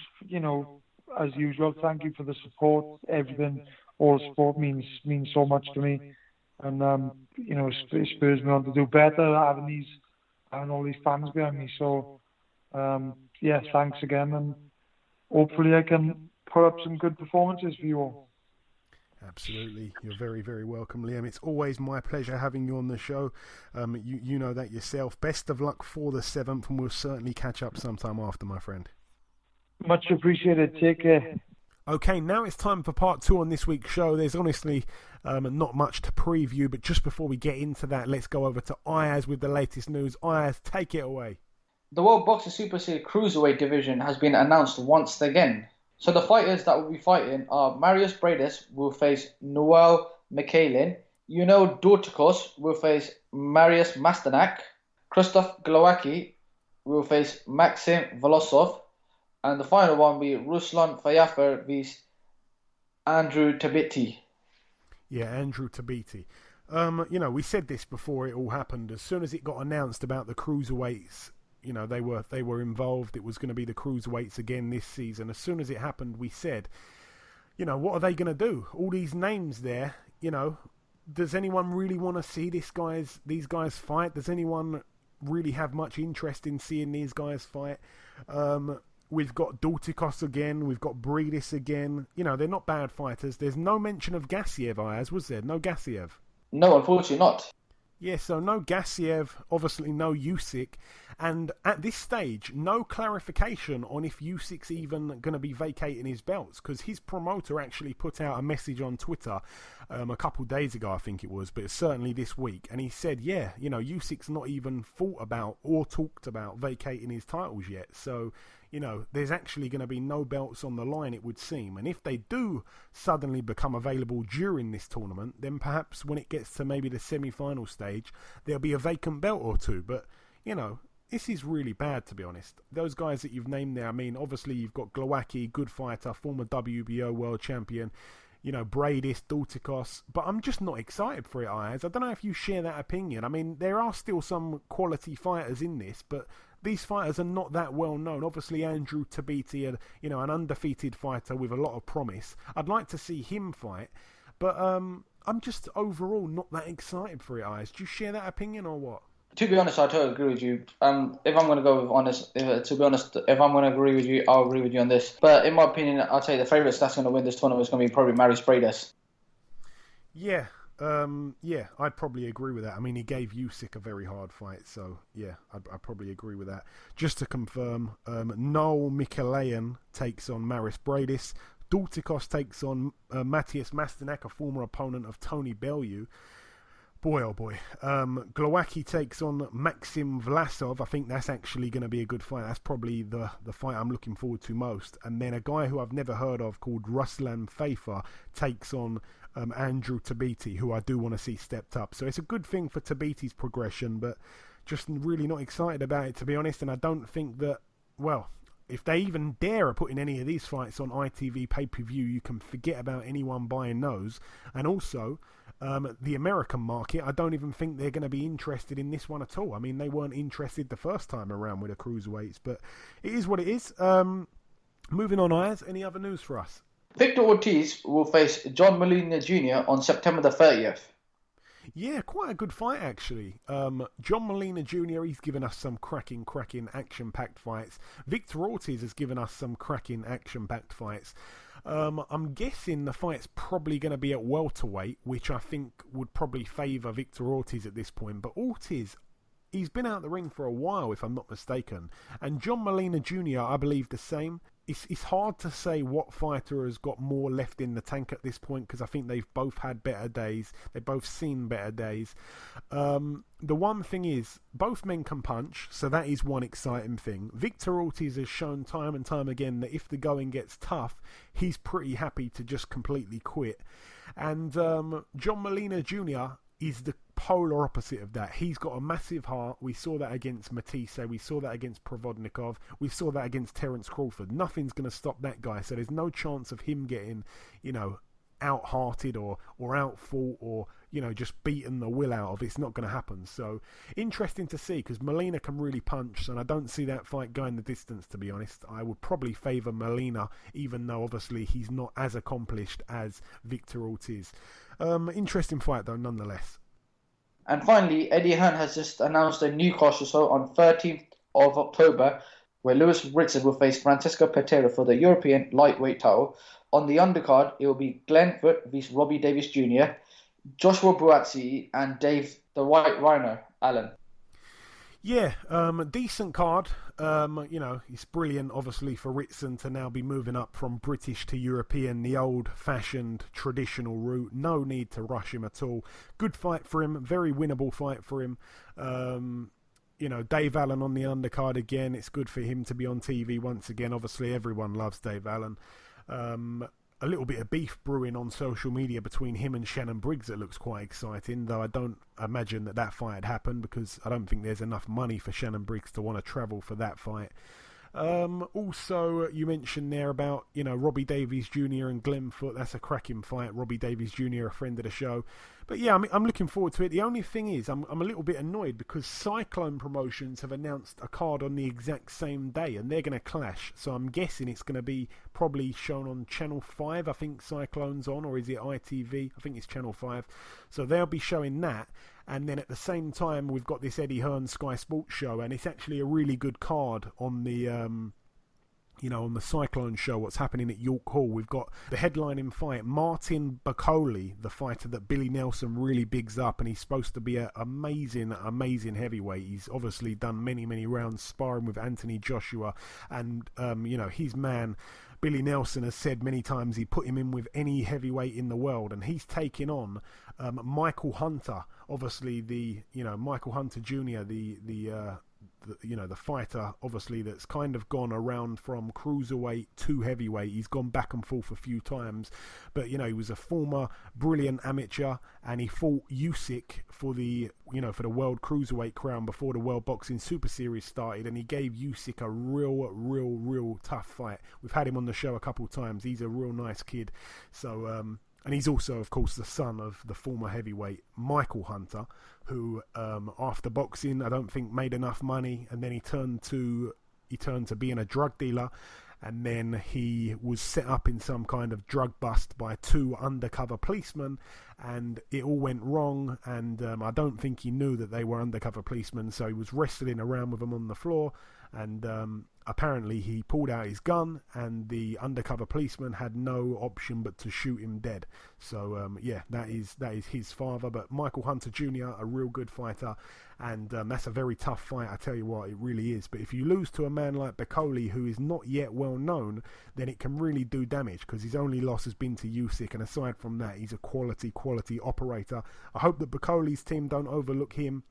as usual. Thank you for the support. Everything, all the support means so much to me. And, it spurs me on to do better, having all these fans behind me. So, thanks again. And hopefully I can put up some good performances for you all. Absolutely. You're very, very welcome, Liam. It's always my pleasure having you on the show. You know that yourself. Best of luck for the 7th, and we'll certainly catch up sometime after, my friend. Much appreciated. Take care. Okay, now it's time for part 2 on this week's show. There's honestly not much to preview, but just before we get into that, let's go over to Ayaz with the latest news. Ayaz, take it away. The World Boxing Super Series Cruiserweight division has been announced once again. So the fighters that will be fighting are Marius Bradis will face Noel Mikhailin, Dorticos will face Marius Mastanak, Krzysztof Glowacki will face Maxim Volosov, and the final one will be Ruslan Fayafer vs Andrew Tabiti. Yeah, Andrew Tabiti. We said this before it all happened. As soon as it got announced about the cruiserweights, they were involved. It was going to be the cruiserweights again this season. As soon as it happened, we said, what are they going to do? All these names there, does anyone really want to see these guys fight? Does anyone really have much interest in seeing these guys fight? We've got Dorticos again. We've got Bredis again. They're not bad fighters. There's no mention of Gassiev, Ayaz, was there? No Gassiev. No, unfortunately not. Yeah, so no Gassiev, obviously no Usyk, and at this stage, no clarification on if Usyk's even going to be vacating his belts, because his promoter actually put out a message on Twitter a couple days ago, I think it was, but it's certainly this week, and he said, yeah, Usyk's not even thought about or talked about vacating his titles yet, so there's actually going to be no belts on the line, it would seem. And if they do suddenly become available during this tournament, then perhaps when it gets to maybe the semi-final stage, there'll be a vacant belt or two. But, this is really bad, to be honest. Those guys that you've named there, I mean, obviously you've got Glowacki, good fighter, former WBO world champion, Bradis, Doutikos, but I'm just not excited for it, Ayaz. I don't know if you share that opinion. I mean, there are still some quality fighters in this, but these fighters are not that well known. Obviously, Andrew Tabiti, an undefeated fighter with a lot of promise. I'd like to see him fight, but I'm just overall not that excited for it, Ayaz. Do you share that opinion or what? To be honest, I totally agree with you. If I'm going to go with honest, if I'm going to agree with you, I'll agree with you on this. But in my opinion, I'll tell you the favourites that's going to win this tournament is going to be probably Marius Bradis. Yeah, I'd probably agree with that. I mean, he gave Usyk a very hard fight, so yeah, I'd probably agree with that. Just to confirm, Noel Mikalayan takes on Marius Bradis. Doutikos takes on Matthias Masternak, a former opponent of Tony Bellew. Boy, oh boy. Glowacki takes on Maxim Vlasov. I think that's actually going to be a good fight. That's probably the fight I'm looking forward to most. And then a guy who I've never heard of called Ruslan Fafer takes on Andrew Tabiti, who I do want to see stepped up. So it's a good thing for Tabiti's progression, but just really not excited about it, to be honest. And I don't think that, well, if they even dare putting any of these fights on ITV pay-per-view, you can forget about anyone buying those. And also, the American market, I don't even think they're going to be interested in this one at all. I mean, they weren't interested the first time around with the cruiserweights, but it is what it is. Moving on, Ayaz, any other news for us? Victor Ortiz will face John Molina Jr. on September the 30th. Yeah, quite a good fight, actually. John Molina Jr., he's given us some cracking, action-packed fights. Victor Ortiz has given us some cracking, action-packed fights. I'm guessing the fight's probably going to be at welterweight, which I think would probably favour Victor Ortiz at this point. But Ortiz, he's been out the ring for a while, if I'm not mistaken. And John Molina Jr., I believe the same. It's hard to say what fighter has got more left in the tank at this point, because I think they've both had better days. They've both seen better days. The one thing is, both men can punch, so that is one exciting thing. Victor Ortiz has shown time and time again that if the going gets tough, he's pretty happy to just completely quit. And John Molina Jr. is the polar opposite of that. He's got a massive heart. We saw that against Matisse. We saw that against Provodnikov. We saw that against Terence Crawford. Nothing's going to stop that guy. So there's no chance of him getting, out-hearted or out-fought or, just beaten the will out of. It's not going to happen. So interesting to see, because Molina can really punch, and I don't see that fight going the distance, to be honest. I would probably favour Molina, even though obviously he's not as accomplished as Victor Ortiz. Interesting fight, though, nonetheless. And finally, Eddie Hearn has just announced a new Newcastle show on 13th of October, where Lewis Ritson will face Francisco Petera for the European lightweight title. On the undercard, it will be Glenn Foote vs Robbie Davis Jr., Joshua Buatsi, and Dave the White Rhino, Allen. Yeah, decent card. It's brilliant, obviously, for Ritson to now be moving up from British to European, the old-fashioned, traditional route. No need to rush him at all. Good fight for him, very winnable fight for him. Dave Allen on the undercard again. It's good for him to be on TV once again. Obviously, everyone loves Dave Allen. A little bit of beef brewing on social media between him and Shannon Briggs that looks quite exciting, though I don't imagine that fight had happened, because I don't think there's enough money for Shannon Briggs to want to travel for that fight. Also, you mentioned there about, Robbie Davies Jr. and Glenn Foote. That's a cracking fight. Robbie Davies Jr., a friend of the show. But yeah, I'm looking forward to it. The only thing is, I'm a little bit annoyed because Cyclone Promotions have announced a card on the exact same day, and they're going to clash. So I'm guessing it's going to be probably shown on Channel 5, I think Cyclone's on, or is it ITV? I think it's Channel 5. So they'll be showing that. And then at the same time, we've got this Eddie Hearn Sky Sports show, and it's actually a really good card on the on the Cyclone show, what's happening at York Hall. We've got the headlining fight, Martin Bakole, the fighter that Billy Nelson really bigs up, and he's supposed to be an amazing heavyweight. He's obviously done many rounds sparring with Anthony Joshua, and his man Billy Nelson has said many times he put him in with any heavyweight in the world, and he's taking on Michael Hunter, obviously Michael Hunter Jr., the fighter, obviously, that's kind of gone around from cruiserweight to heavyweight. He's gone back and forth a few times, but he was a former brilliant amateur, and he fought Usyk for the world cruiserweight crown before the World Boxing Super Series started, and he gave Usyk a real tough fight. We've had him on the show a couple of times. He's a real nice kid. So and he's also, of course, the son of the former heavyweight Michael Hunter, who, after boxing, I don't think made enough money, and then he turned to being a drug dealer, and then he was set up in some kind of drug bust by 2 undercover policemen, and it all went wrong, and I don't think he knew that they were undercover policemen, so he was wrestling around with them on the floor, and apparently he pulled out his gun, and the undercover policeman had no option but to shoot him dead. So that is his father. But Michael Hunter Jr., a real good fighter, and that's a very tough fight, I tell you what, it really is. But if you lose to a man like Bakole, who is not yet well known, then it can really do damage, because his only loss has been to Usyk, and aside from that, he's a quality operator. I hope that Bakole's team don't overlook him,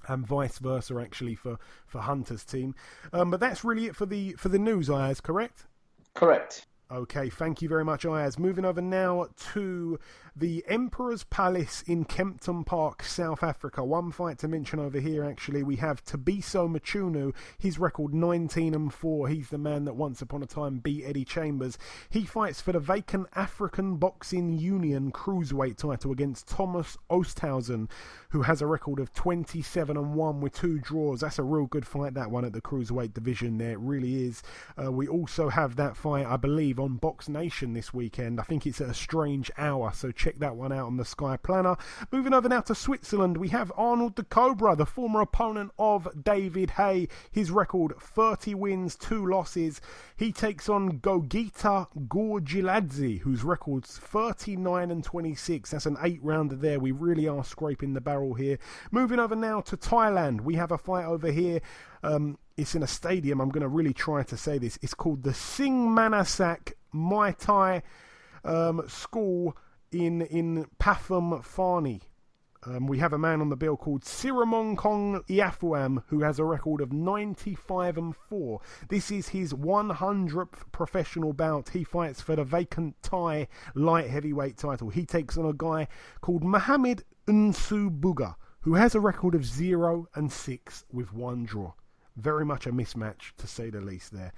and vice versa, actually, for Hunter's team. But that's really it for the news, Ayaz, correct? Correct. Okay, thank you very much, Ayaz. Moving over now to the Emperor's Palace in Kempton Park, South Africa. One fight to mention over here, actually. We have Tabiso Machunu. His record 19-4. He's the man that once upon a time beat Eddie Chambers. He fights for the vacant African Boxing Union cruiserweight title against Thomas Osthausen, who has a record of 27-1 with 2 draws. That's a real good fight, that one, at the cruiserweight division there. It really is. We also have that fight, I believe, on Box Nation this weekend. I think it's at a strange hour, so check that one out on the Sky Planner. Moving over now to Switzerland, we have Arnold the Cobra, the former opponent of David Haye. His record 30 wins, 2 losses. He takes on Gogita Gorgiladze, whose record's 39-26. That's an 8-rounder there. We really are scraping the barrel here. Moving over now to Thailand, we have a fight over here. It's in a stadium. I'm going to really try to say this. It's called the Sing Manasak Muay Thai School in Pathum Thani. We have a man on the bill called Siramongkong Iafuam, who has a record of 95-4. This is his 100th professional bout. He fights for the vacant Thai light heavyweight title. He takes on a guy called Mohamed Unsu Buga, who has a record of 0-6 with 1 draw. Very much a mismatch, to say the least there.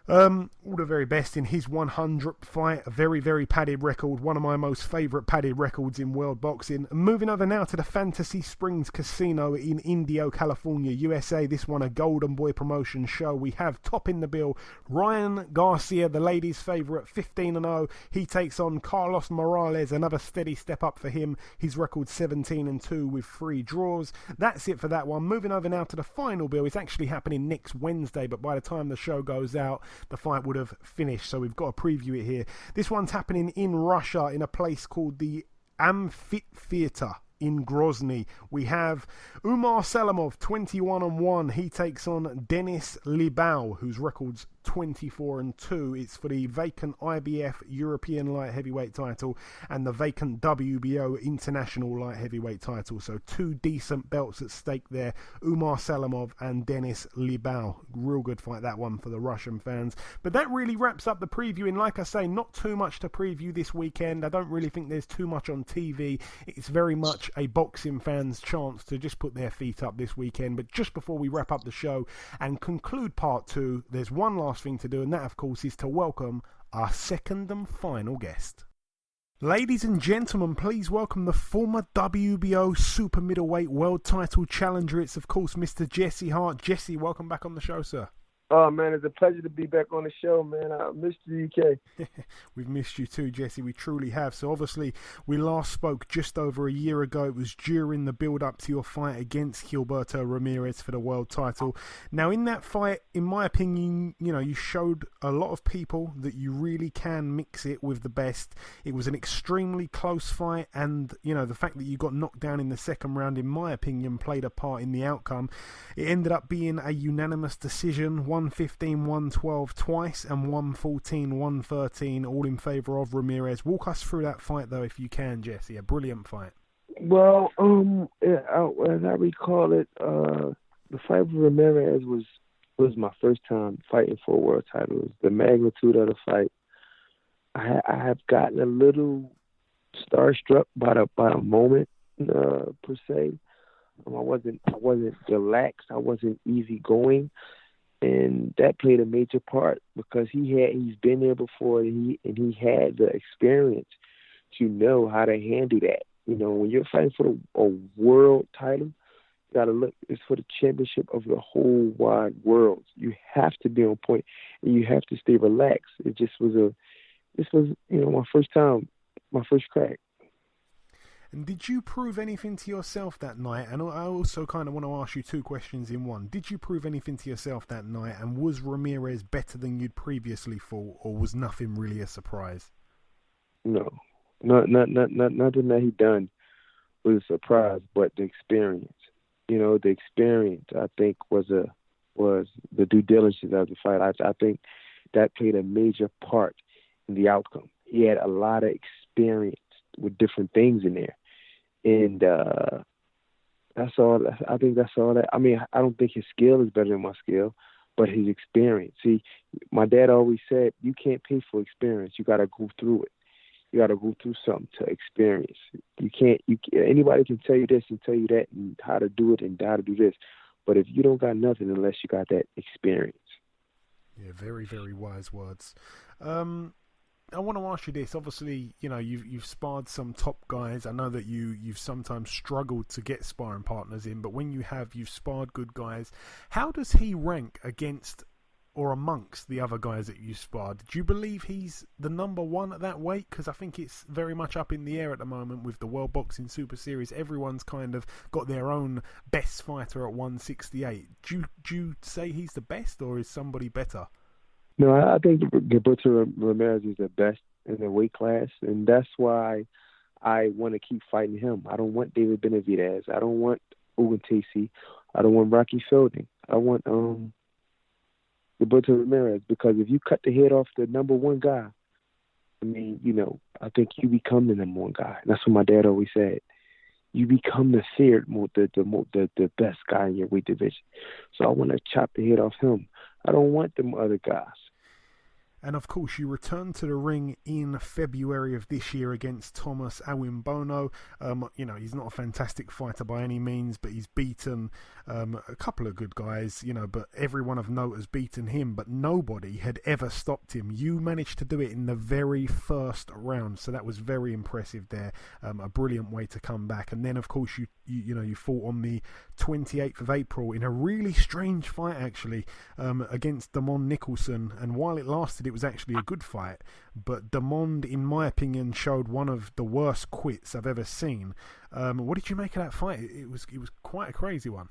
All the very best in his 100th fight. A very padded record. One of my most favourite padded records in world boxing. Moving over now to the Fantasy Springs Casino in Indio, California, USA. This one a Golden Boy promotion show. We have topping the bill Ryan Garcia, the ladies' favourite, 15-0. He takes on Carlos Morales, another steady step up for him. His record 17-2 with 3 draws. That's it for that one. Moving over now to the final bill. It's actually happening next Wednesday, but by the time the show goes out, the fight would have finished, so we've got to preview it here. This one's happening in Russia, in a place called the Amphitheater in Grozny. We have Umar Salamov, 21-1. He takes on Denis Libau, whose record's 24-2. It's for the vacant IBF European light heavyweight title and the vacant WBO International light heavyweight title. So 2 decent belts at stake there. Umar Salamov and Denis Libau. Real good fight, that one, for the Russian fans. But that really wraps up the previewing. Like I say, not too much to preview this weekend. I don't really think there's too much on TV. It's very much a boxing fan's chance to just put their feet up this weekend. But just before we wrap up the show and conclude part 2, there's one last thing to do, and that, of course, is to welcome our second and final guest. Ladies and gentlemen, please welcome the former WBO Super-Middleweight world title challenger. It's, of course, Mr. Jesse Hart. Jesse, welcome back on the show, sir. Oh, man, it's a pleasure to be back on the show, man. I missed you, UK. We've missed you too, Jesse. We truly have. So obviously, we last spoke just over a year ago. It was during the build-up to your fight against Gilberto Ramirez for the world title. Now, in that fight, in my opinion, you showed a lot of people that you really can mix it with the best. It was an extremely close fight, and, the fact that you got knocked down in the second round, in my opinion, played a part in the outcome. It ended up being a unanimous decision, 115-112 twice and 114-113, all in favour of Ramirez. Walk us through that fight, though, if you can, Jesse. A brilliant fight. Well, as I recall it, the fight with Ramirez was my first time fighting for a world title. It was the magnitude of the fight. I have gotten a little starstruck by the moment, per se. I wasn't relaxed. I wasn't easygoing. And that played a major part because he's been there before, and he had the experience to know how to handle that. When you're fighting for a world title, you got to look. It's for the championship of the whole wide world. You have to be on point, and you have to stay relaxed. This was my first time, my first crack. And did you prove anything to yourself that night? And I also kind of want to ask you two questions in one. Did you prove anything to yourself that night? And was Ramirez better than you'd previously thought, or was nothing really a surprise? No, nothing that he done was a surprise, but the experience. The experience, I think, was the due diligence of the fight. I think that played a major part in the outcome. He had a lot of experience with different things in there. And that's all. I think that's all that. I mean, I don't think his skill is better than my skill, but his experience. See, my dad always said, you can't pay for experience. You got to go through it. You got to go through something to experience. You can't. Anybody can tell you this and tell you that and how to do it and how to do this, but if you don't got nothing unless you got that experience. Yeah, very, very wise words. I want to ask you this. Obviously, you've sparred some top guys. I know that you've sometimes struggled to get sparring partners in, but when you've sparred good guys. How does he rank against or amongst the other guys that you sparred? Do you believe he's the number one at that weight? Because I think it's very much up in the air at the moment with the World Boxing Super Series. Everyone's kind of got their own best fighter at 168. Do you say he's the best, or is somebody better? No, I think Gilberto Ramirez is the best in the weight class, and that's why I want to keep fighting him. I don't want David Benavidez. I don't want Uzcategui. I don't want Rocky Fielding. I want Gilberto Ramirez, because if you cut the head off the number one guy, I mean, I think you become the number one guy. And that's what my dad always said. You become the third, the best guy in your weight division. So I want to chop the head off him. I don't want them other guys. And of course, you returned to the ring in February of this year against Thomas Awimbono. He's not a fantastic fighter by any means, but he's beaten a couple of good guys, but everyone of note has beaten him, but nobody had ever stopped him. You managed to do it in the very first round, so that was very impressive there. A brilliant way to come back. And then, of course, you fought on the 28th of April in a really strange fight, actually, against Damon Nicholson. And while it lasted, it was actually a good fight, but Damon, in my opinion, showed one of the worst quits I've ever seen. What did you make of that fight? It was quite a crazy one.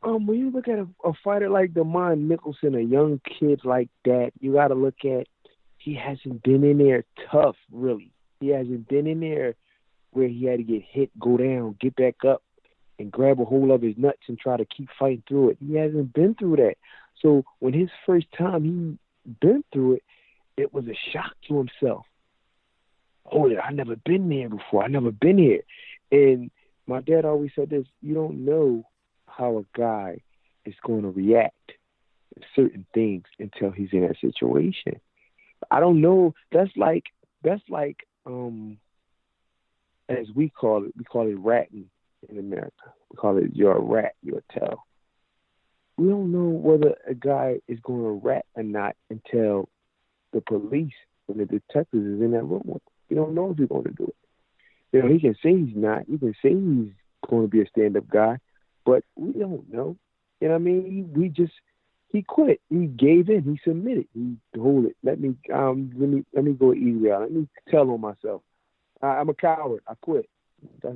When you look at a fighter like Damon Nicholson, a young kid like that, you got to look at, he hasn't been in there tough, really. He hasn't been in there where he had to get hit, go down, get back up, and grab a hold of his nuts and try to keep fighting through it. He hasn't been through that. So when his first time he been through it, it was a shock to himself. Oh, I never been there before. I never been here. And my dad always said this, you don't know how a guy is going to react to certain things until he's in that situation. I don't know. That's like as we call it ratting in America. We call it, you're a rat, you're a tail. We don't know whether a guy is going to rat or not until the police and the detectives is in that room with him. We don't know if he's going to do it. He can say he's not. He can say he's going to be a stand-up guy, but we don't know. You know what I mean? he quit. He gave in. He submitted. He hold it. Let me go easy out. Let me tell on myself. I'm a coward. I quit. That's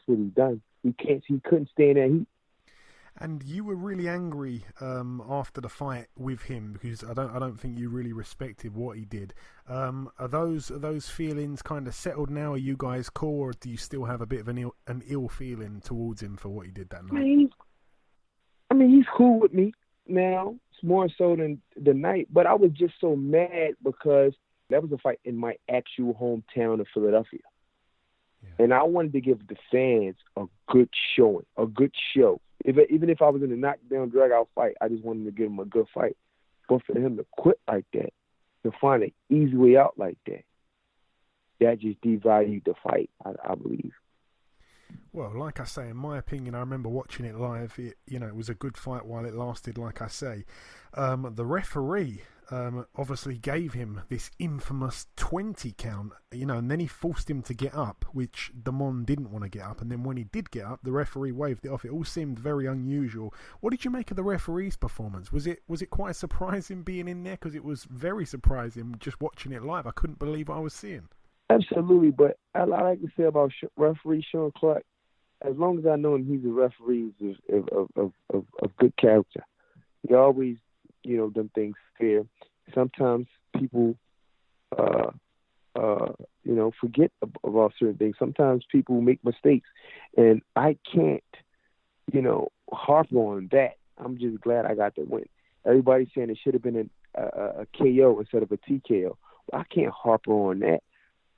what he done. He couldn't stay in that heat. And you were really angry after the fight with him because I don't think you really respected what he did. Are those feelings kind of settled now? Are you guys cool, or do you still have a bit of an ill feeling towards him for what he did that night? I mean, he's cool with me now. It's more so than the night, but I was just so mad because that was a fight in my actual hometown of Philadelphia. Yeah. And I wanted to give the fans a good showing, a good show. Even if I was in a knockdown, drag-out fight, I just wanted to give him a good fight. But for him to quit like that, to find an easy way out like that, that just devalued the fight, I believe. Well, like I say, in my opinion, I remember watching it live. It was a good fight while it lasted, like I say. The referee obviously gave him this infamous 20 count, and then he forced him to get up, which Damon didn't want to get up. And then when he did get up, the referee waved it off. It all seemed very unusual. What did you make of the referee's performance? Was it quite surprising being in there? Because it was very surprising just watching it live. I couldn't believe what I was seeing. Absolutely, but I like to say about referee Sean Clark, as long as I know him, he's a referee of good character. He always, done things fair. Sometimes people, forget about certain things. Sometimes people make mistakes, and I can't, harp on that. I'm just glad I got the win. Everybody's saying it should have been a KO instead of a TKO. I can't harp on that.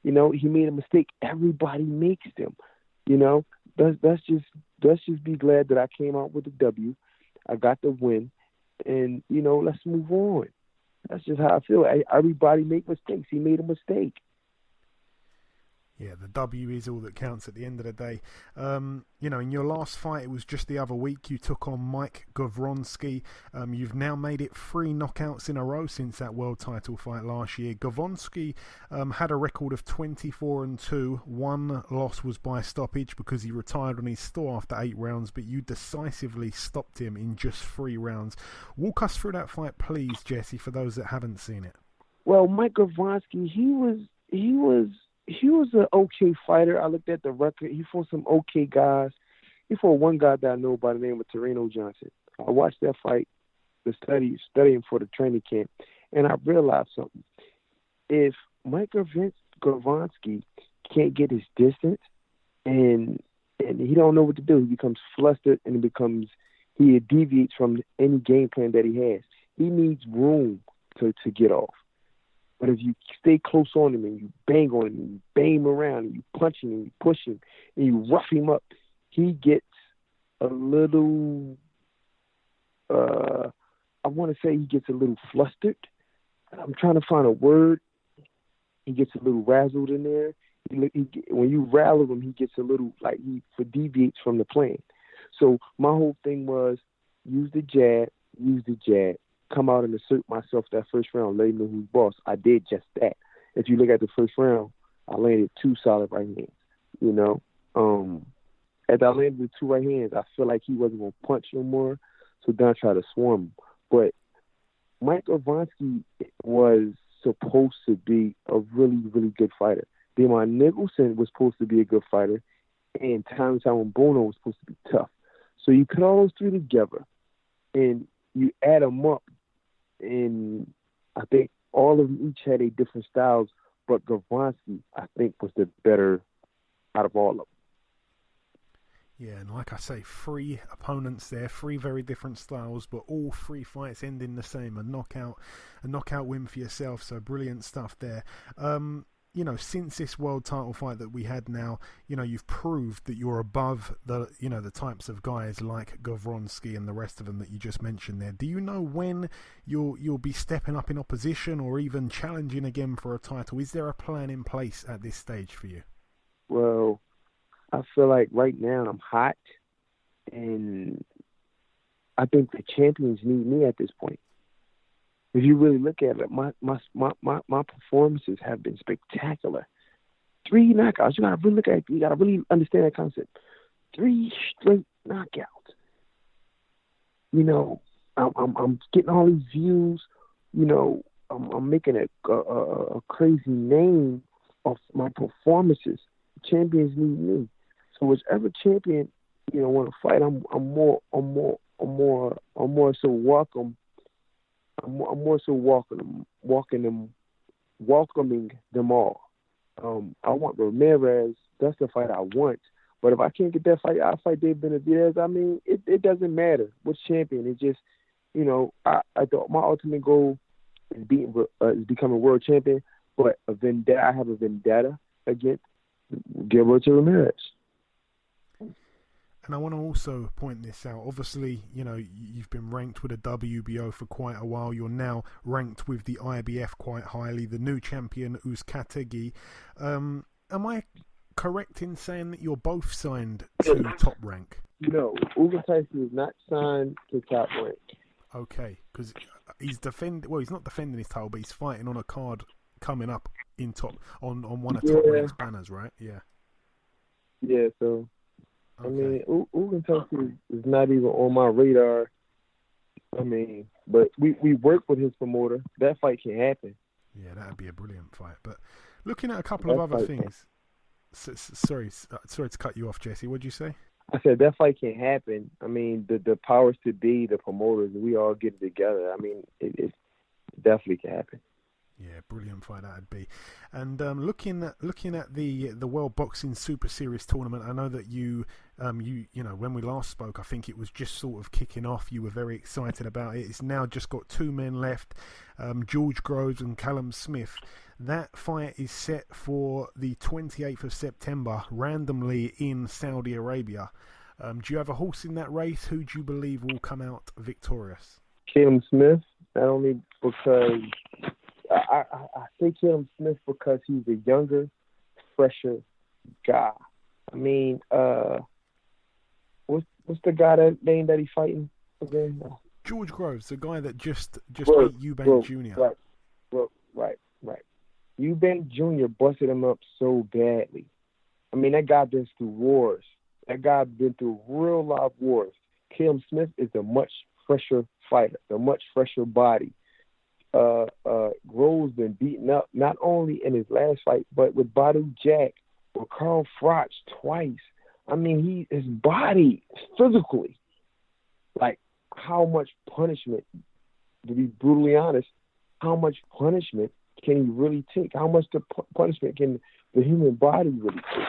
He made a mistake. Everybody makes them. Let's just be glad that I came out with the W. I got the win, and let's move on. That's just how I feel. Everybody make mistakes. He made a mistake. Yeah, the W is all that counts at the end of the day. In your last fight, it was just the other week, you took on Mike Gavronski. You've now made it 3 knockouts in a row since that world title fight last year. Gavronski had a record of 24-2. One loss was by stoppage because he retired on his store after 8 rounds, but you decisively stopped him in just 3 rounds. Walk us through that fight, please, Jesse, for those that haven't seen it. Well, Mike Gavronski, he was an okay fighter. I looked at the record. He fought some okay guys. He fought one guy that I know by the name of Torino Johnson. I watched that fight, studying for the training camp, and I realized something. If Mike Gavronski can't get his distance and he don't know what to do, he becomes flustered and he deviates from any game plan that he has. He needs room to get off. But if you stay close on him and you bang on him and you bang him around and you punch him and you push him and you rough him up, he gets a little, I want to say he gets a little flustered. I'm trying to find a word. He gets a little razzled in there. When you rattle him, he gets a little, he deviates from the plan. So my whole thing was use the jab, come out and assert myself that first round, let him know who's boss. I did just that. If you look at the first round, I landed 2 solid right hands, As I landed with 2 right hands, I feel like he wasn't going to punch no more, so then I tried to swarm him. But Mike Gavronski was supposed to be a really, really good fighter. Damon Nicholson was supposed to be a good fighter, and Tommy Bono was supposed to be tough. So you put all those 3 together, and you add them up, and I think all of them each had a different styles, but Gavronski, I think, was the better out of all of them. Yeah, and like I say, 3 opponents there, 3 very different styles, but all 3 fights ending the same, a knockout win for yourself. So brilliant stuff there. Since this world title fight that we had now, you've proved that you're above the types of guys like Gavronski and the rest of them that you just mentioned there. Do you know when you'll be stepping up in opposition or even challenging again for a title? Is there a plan in place at this stage for you? Well, I feel like right now I'm hot, and I think the champions need me at this point. If you really look at it, my performances have been spectacular. 3 knockouts. You gotta really look at it. You gotta really understand that concept. 3 straight knockouts. I'm getting all these views. You know, I'm making a crazy name of my performances. Champions need me. So whichever champion, you know, want to fight, I'm more so welcome. I'm more so welcoming them all. I want Ramirez. That's the fight I want. But if I can't get that fight, I'll fight Dave Benavidez. I mean, it doesn't matter which champion. It just, you know, I thought my ultimate goal is becoming world champion. But I have a vendetta against Gilberto Ramirez. And I want to also point this out. Obviously, you know, you've been ranked with a WBO for quite a while. You're now ranked with the IBF quite highly. The new champion, Uzcategui. Am I correct in saying that you're both signed to top rank? No, Uzcategui is not signed to top rank. Okay, because he's not defending his title, but he's fighting on a card coming up in top on one of top rank's banners, right? Yeah. Yeah, so okay. I mean, Uzcategui is not even on my radar. I mean, but we work with his promoter. That fight can happen. Yeah, that would be a brilliant fight. But looking at a couple of other things. Sorry to cut you off, Jesse. What'd you say? I said that fight can happen. I mean, the powers to be, the promoters, we all get together. I mean, it definitely can happen. Yeah, brilliant fight that'd be. And looking at the World Boxing Super Series tournament, I know that you know, when we last spoke, I think it was just sort of kicking off. You were very excited about it. It's now just got two men left, George Groves and Callum Smith. That fight is set for the 28th of September, randomly in Saudi Arabia. Do you have a horse in that race? Who do you believe will come out victorious? Callum Smith, not only because I say Callum Smith because he's a younger, fresher guy. I mean, what's the guy name that he's fighting again? George Groves, the guy that just beat Eubank Jr. Right. Eubank Jr. busted him up so badly. I mean, that guy been through wars. That guy been through real live wars. Callum Smith is a much fresher fighter, a much fresher body. Groves been beaten up not only in his last fight, but with Badu Jack or Carl Froch twice. I mean, his body physically, like how much punishment, to be brutally honest, how much punishment can he really take? How much punishment can the human body really take?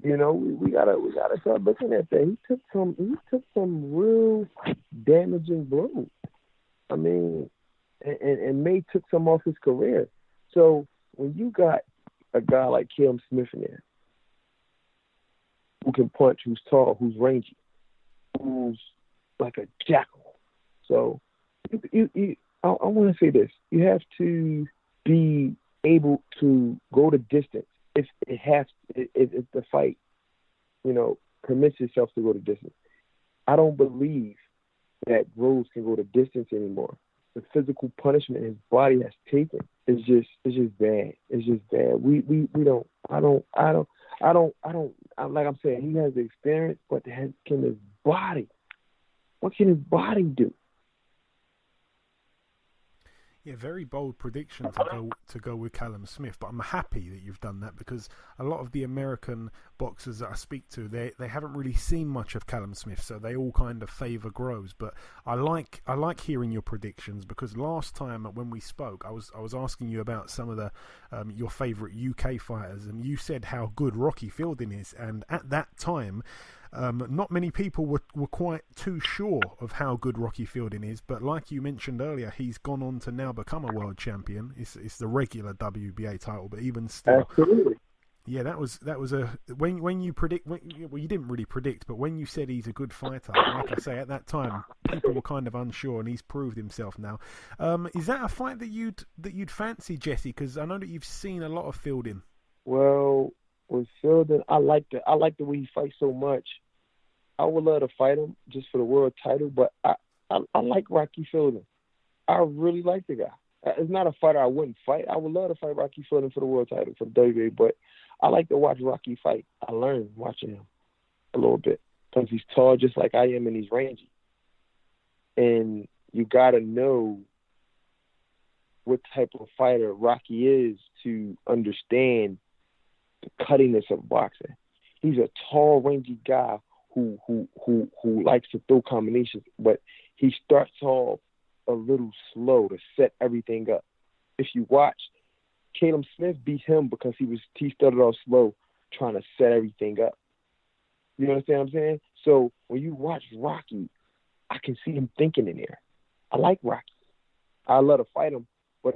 You know, we gotta start looking at that. He took some real damaging blows. I mean, and May took some off his career. So when you got a guy like Callum Smith in there, who can punch, who's tall, who's rangy, who's like a jackal. So I want to say this: you have to be able to go the distance. If the fight, you know, permits itself to go the distance. I don't believe that Groves can go the distance anymore. The physical punishment his body has taken is just bad. It's just bad. Like I'm saying, he has the experience, but what can his body do? Yeah, very bold prediction to go with Callum Smith, but I'm happy that you've done that because a lot of the American boxers that I speak to, they haven't really seen much of Callum Smith, so they all kind of favour Groves. But I like hearing your predictions because last time when we spoke, I was asking you about some of the your favourite UK fighters, and you said how good Rocky Fielding is, and at that time, not many people were quite too sure of how good Rocky Fielding is, but like you mentioned earlier, he's gone on to now become a world champion. It's the regular WBA title, but even still, absolutely. Yeah, that was a when you predict. Well, you didn't really predict, but when you said he's a good fighter, like I say, at that time people were kind of unsure, and he's proved himself now. Is that a fight that you'd fancy, Jesse? Because I know that you've seen a lot of Fielding. Well, with Fielding, I like the way he fights so much. I would love to fight him just for the world title, but I like Rocky Fielding. I really like the guy. It's not a fighter I wouldn't fight. I would love to fight Rocky Fielding for the world title for the WBA, but I like to watch Rocky fight. I learn watching him a little bit because he's tall just like I am and he's rangy. And you got to know what type of fighter Rocky is to understand the cuttiness of boxing. He's a tall, rangy guy who likes to throw combinations, but he starts off a little slow to set everything up. If you watch, Callum Smith beat him because he started off slow trying to set everything up. You understand what I'm saying? So when you watch Rocky, I can see him thinking in there. I like Rocky. I love to fight him, but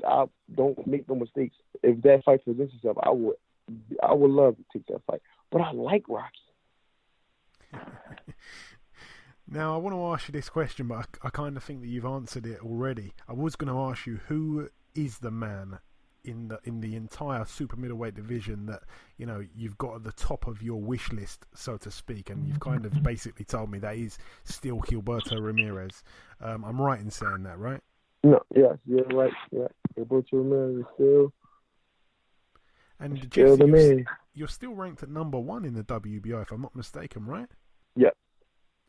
I don't make no mistakes. If that fight presents itself, I would love to take that fight. But I like Rocky. Now, I want to ask you this question, but I kind of think that you've answered it already. I was going to ask you, who is the man in the entire super middleweight division that, you know, you've got at the top of your wish list, so to speak, and you've kind of basically told me that is still Gilberto Ramirez. I'm right in saying that, right? No, yes, you're right. Yeah, Gilberto Ramirez is still. And still Jesse, you're still ranked at number 1 in the WBO, if I'm not mistaken, right? Yep.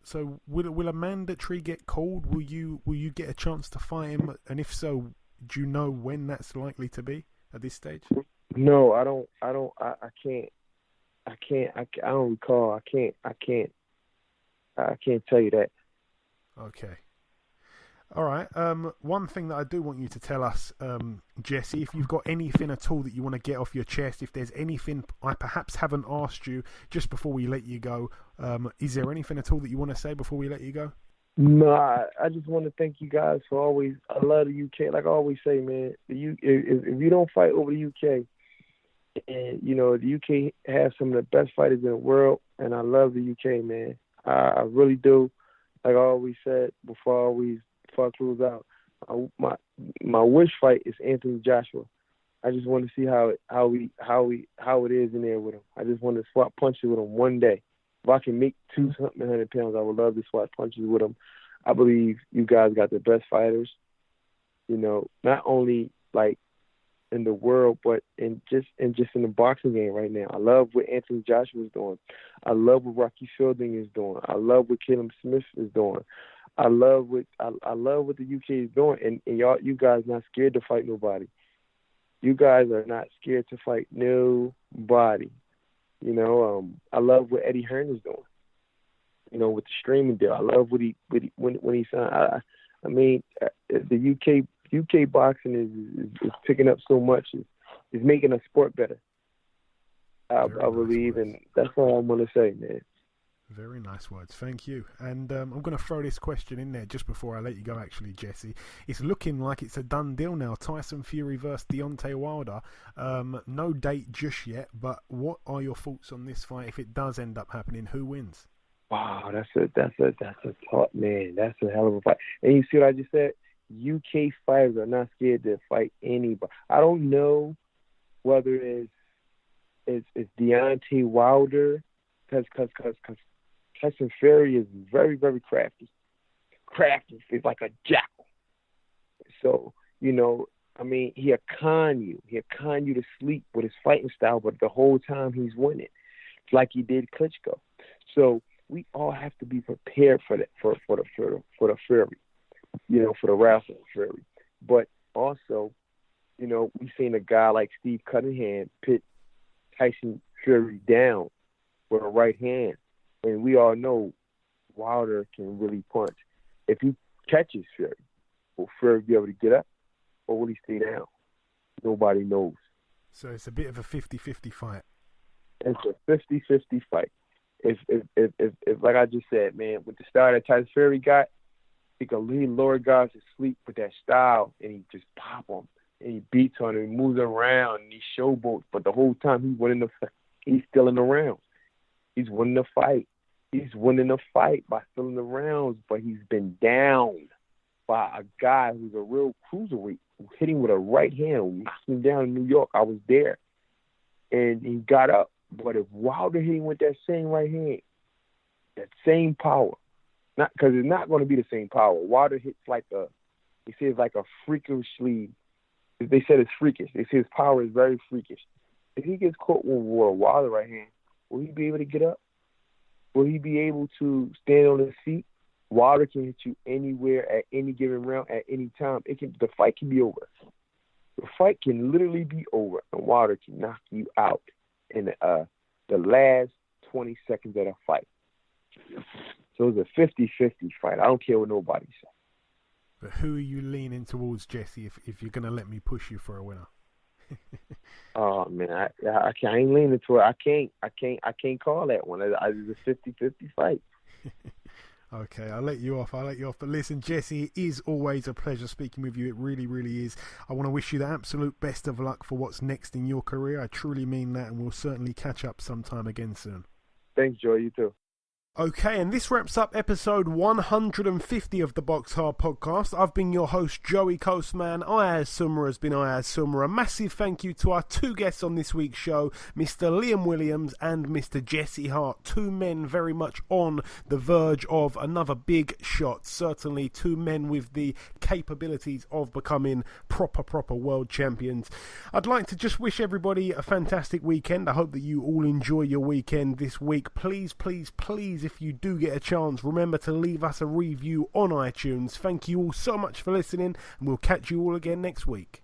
So will a mandatory get called? Will you get a chance to fight him? And if so, do you know when that's likely to be at this stage? No, I don't. I can't. I don't recall. I can't tell you that. Okay. All right. One thing that I do want you to tell us, Jesse, if you've got anything at all that you want to get off your chest, if there's anything I perhaps haven't asked you just before we let you go, is there anything at all that you want to say before we let you go? No, I just want to thank you guys for always. I love the UK. Like I always say, man, if you don't fight over the UK, and you know the UK has some of the best fighters in the world, and I love the UK, man. I really do. Like I always said before I close out, my wish fight is Anthony Joshua. I just want to see how it is in there with him. I just want to swap punches with him one day. If I can make 200 pounds, I would love to swap punches with him. I believe you guys got the best fighters, you know, not only like in the world, but in the boxing game right now. I love what Anthony Joshua is doing. I love what Rocky Fielding is doing. I love what Callum Smith is doing. I love what the UK is doing, and you guys not scared to fight nobody. You guys are not scared to fight nobody. You know, I love what Eddie Hearn is doing. You know, with the streaming deal, I love when he signed. I mean, the UK boxing is picking up so much. It's making a sport better. I believe, and that's all I'm gonna say, man. Very nice words. Thank you. And I'm going to throw this question in there just before I let you go, actually, Jesse. It's looking like it's a done deal now. Tyson Fury versus Deontay Wilder. No date just yet, but what are your thoughts on this fight? If it does end up happening, who wins? Wow, that's a tough, man. That's a hell of a fight. And you see what I just said? UK fighters are not scared to fight anybody. I don't know whether it's Deontay Wilder, because Tyson Fury is very, very crafty. He's like a jackal. So, you know, I mean, he'll con you. He'll con you to sleep with his fighting style, but the whole time he's winning. It's like he did Klitschko. So we all have to be prepared for that, for the Fury, you know, for the wrestling Fury. But also, you know, we've seen a guy like Steve Cunningham pit Tyson Fury down with a right hand. And we all know Wilder can really punch. If he catches Fury, will Fury be able to get up or will he stay down? Nobody knows. So it's a bit of a 50-50 fight. It's a 50-50 fight. If like I just said, man, with the style that Tyson Fury got, he can lower guys to sleep with that style and he just pop them. And he beats on him, he moves around, and he showboats. But the whole time he's still in the rounds. He's winning the fight. He's winning the fight by filling the rounds, but he's been down by a guy who's a real cruiserweight who hit him with a right hand, who knocked him down in New York. I was there. And he got up. But if Wilder hit him with that same right hand, that same power, because it's not going to be the same power. Wilder hits like a freakishly, they said it's freakish. They say his power is very freakish. If he gets caught with a Wilder right hand, will he be able to get up? Will he be able to stand on his feet? Wilder can hit you anywhere at any given round at any time. The fight can be over. The fight can literally be over, and Wilder can knock you out in the last 20 seconds of the fight. So it's a 50-50 fight. I don't care what nobody says. But who are you leaning towards, Jesse, if you're going to let me push you for a winner? Oh, man, I ain't leaning toward it. I can't call that one. It's a 50-50 fight. Okay, I'll let you off. But listen, Jesse, it is always a pleasure speaking with you. It really, really is. I want to wish you the absolute best of luck for what's next in your career. I truly mean that, and we'll certainly catch up sometime again soon. Thanks, Joe. You too. Okay, and this wraps up episode 150 of the BoxHard Podcast. I've been your host, Joey Coastman. Ayaz Summer has been Ayaz Summer. A massive thank you to our two guests on this week's show, Mr. Liam Williams and Mr. Jesse Hart. Two men very much on the verge of another big shot. Certainly two men with the capabilities of becoming proper world champions. I'd like to just wish everybody a fantastic weekend. I hope that you all enjoy your weekend this week. Please, if you do get a chance, remember to leave us a review on iTunes. Thank you all so much for listening, and we'll catch you all again next week.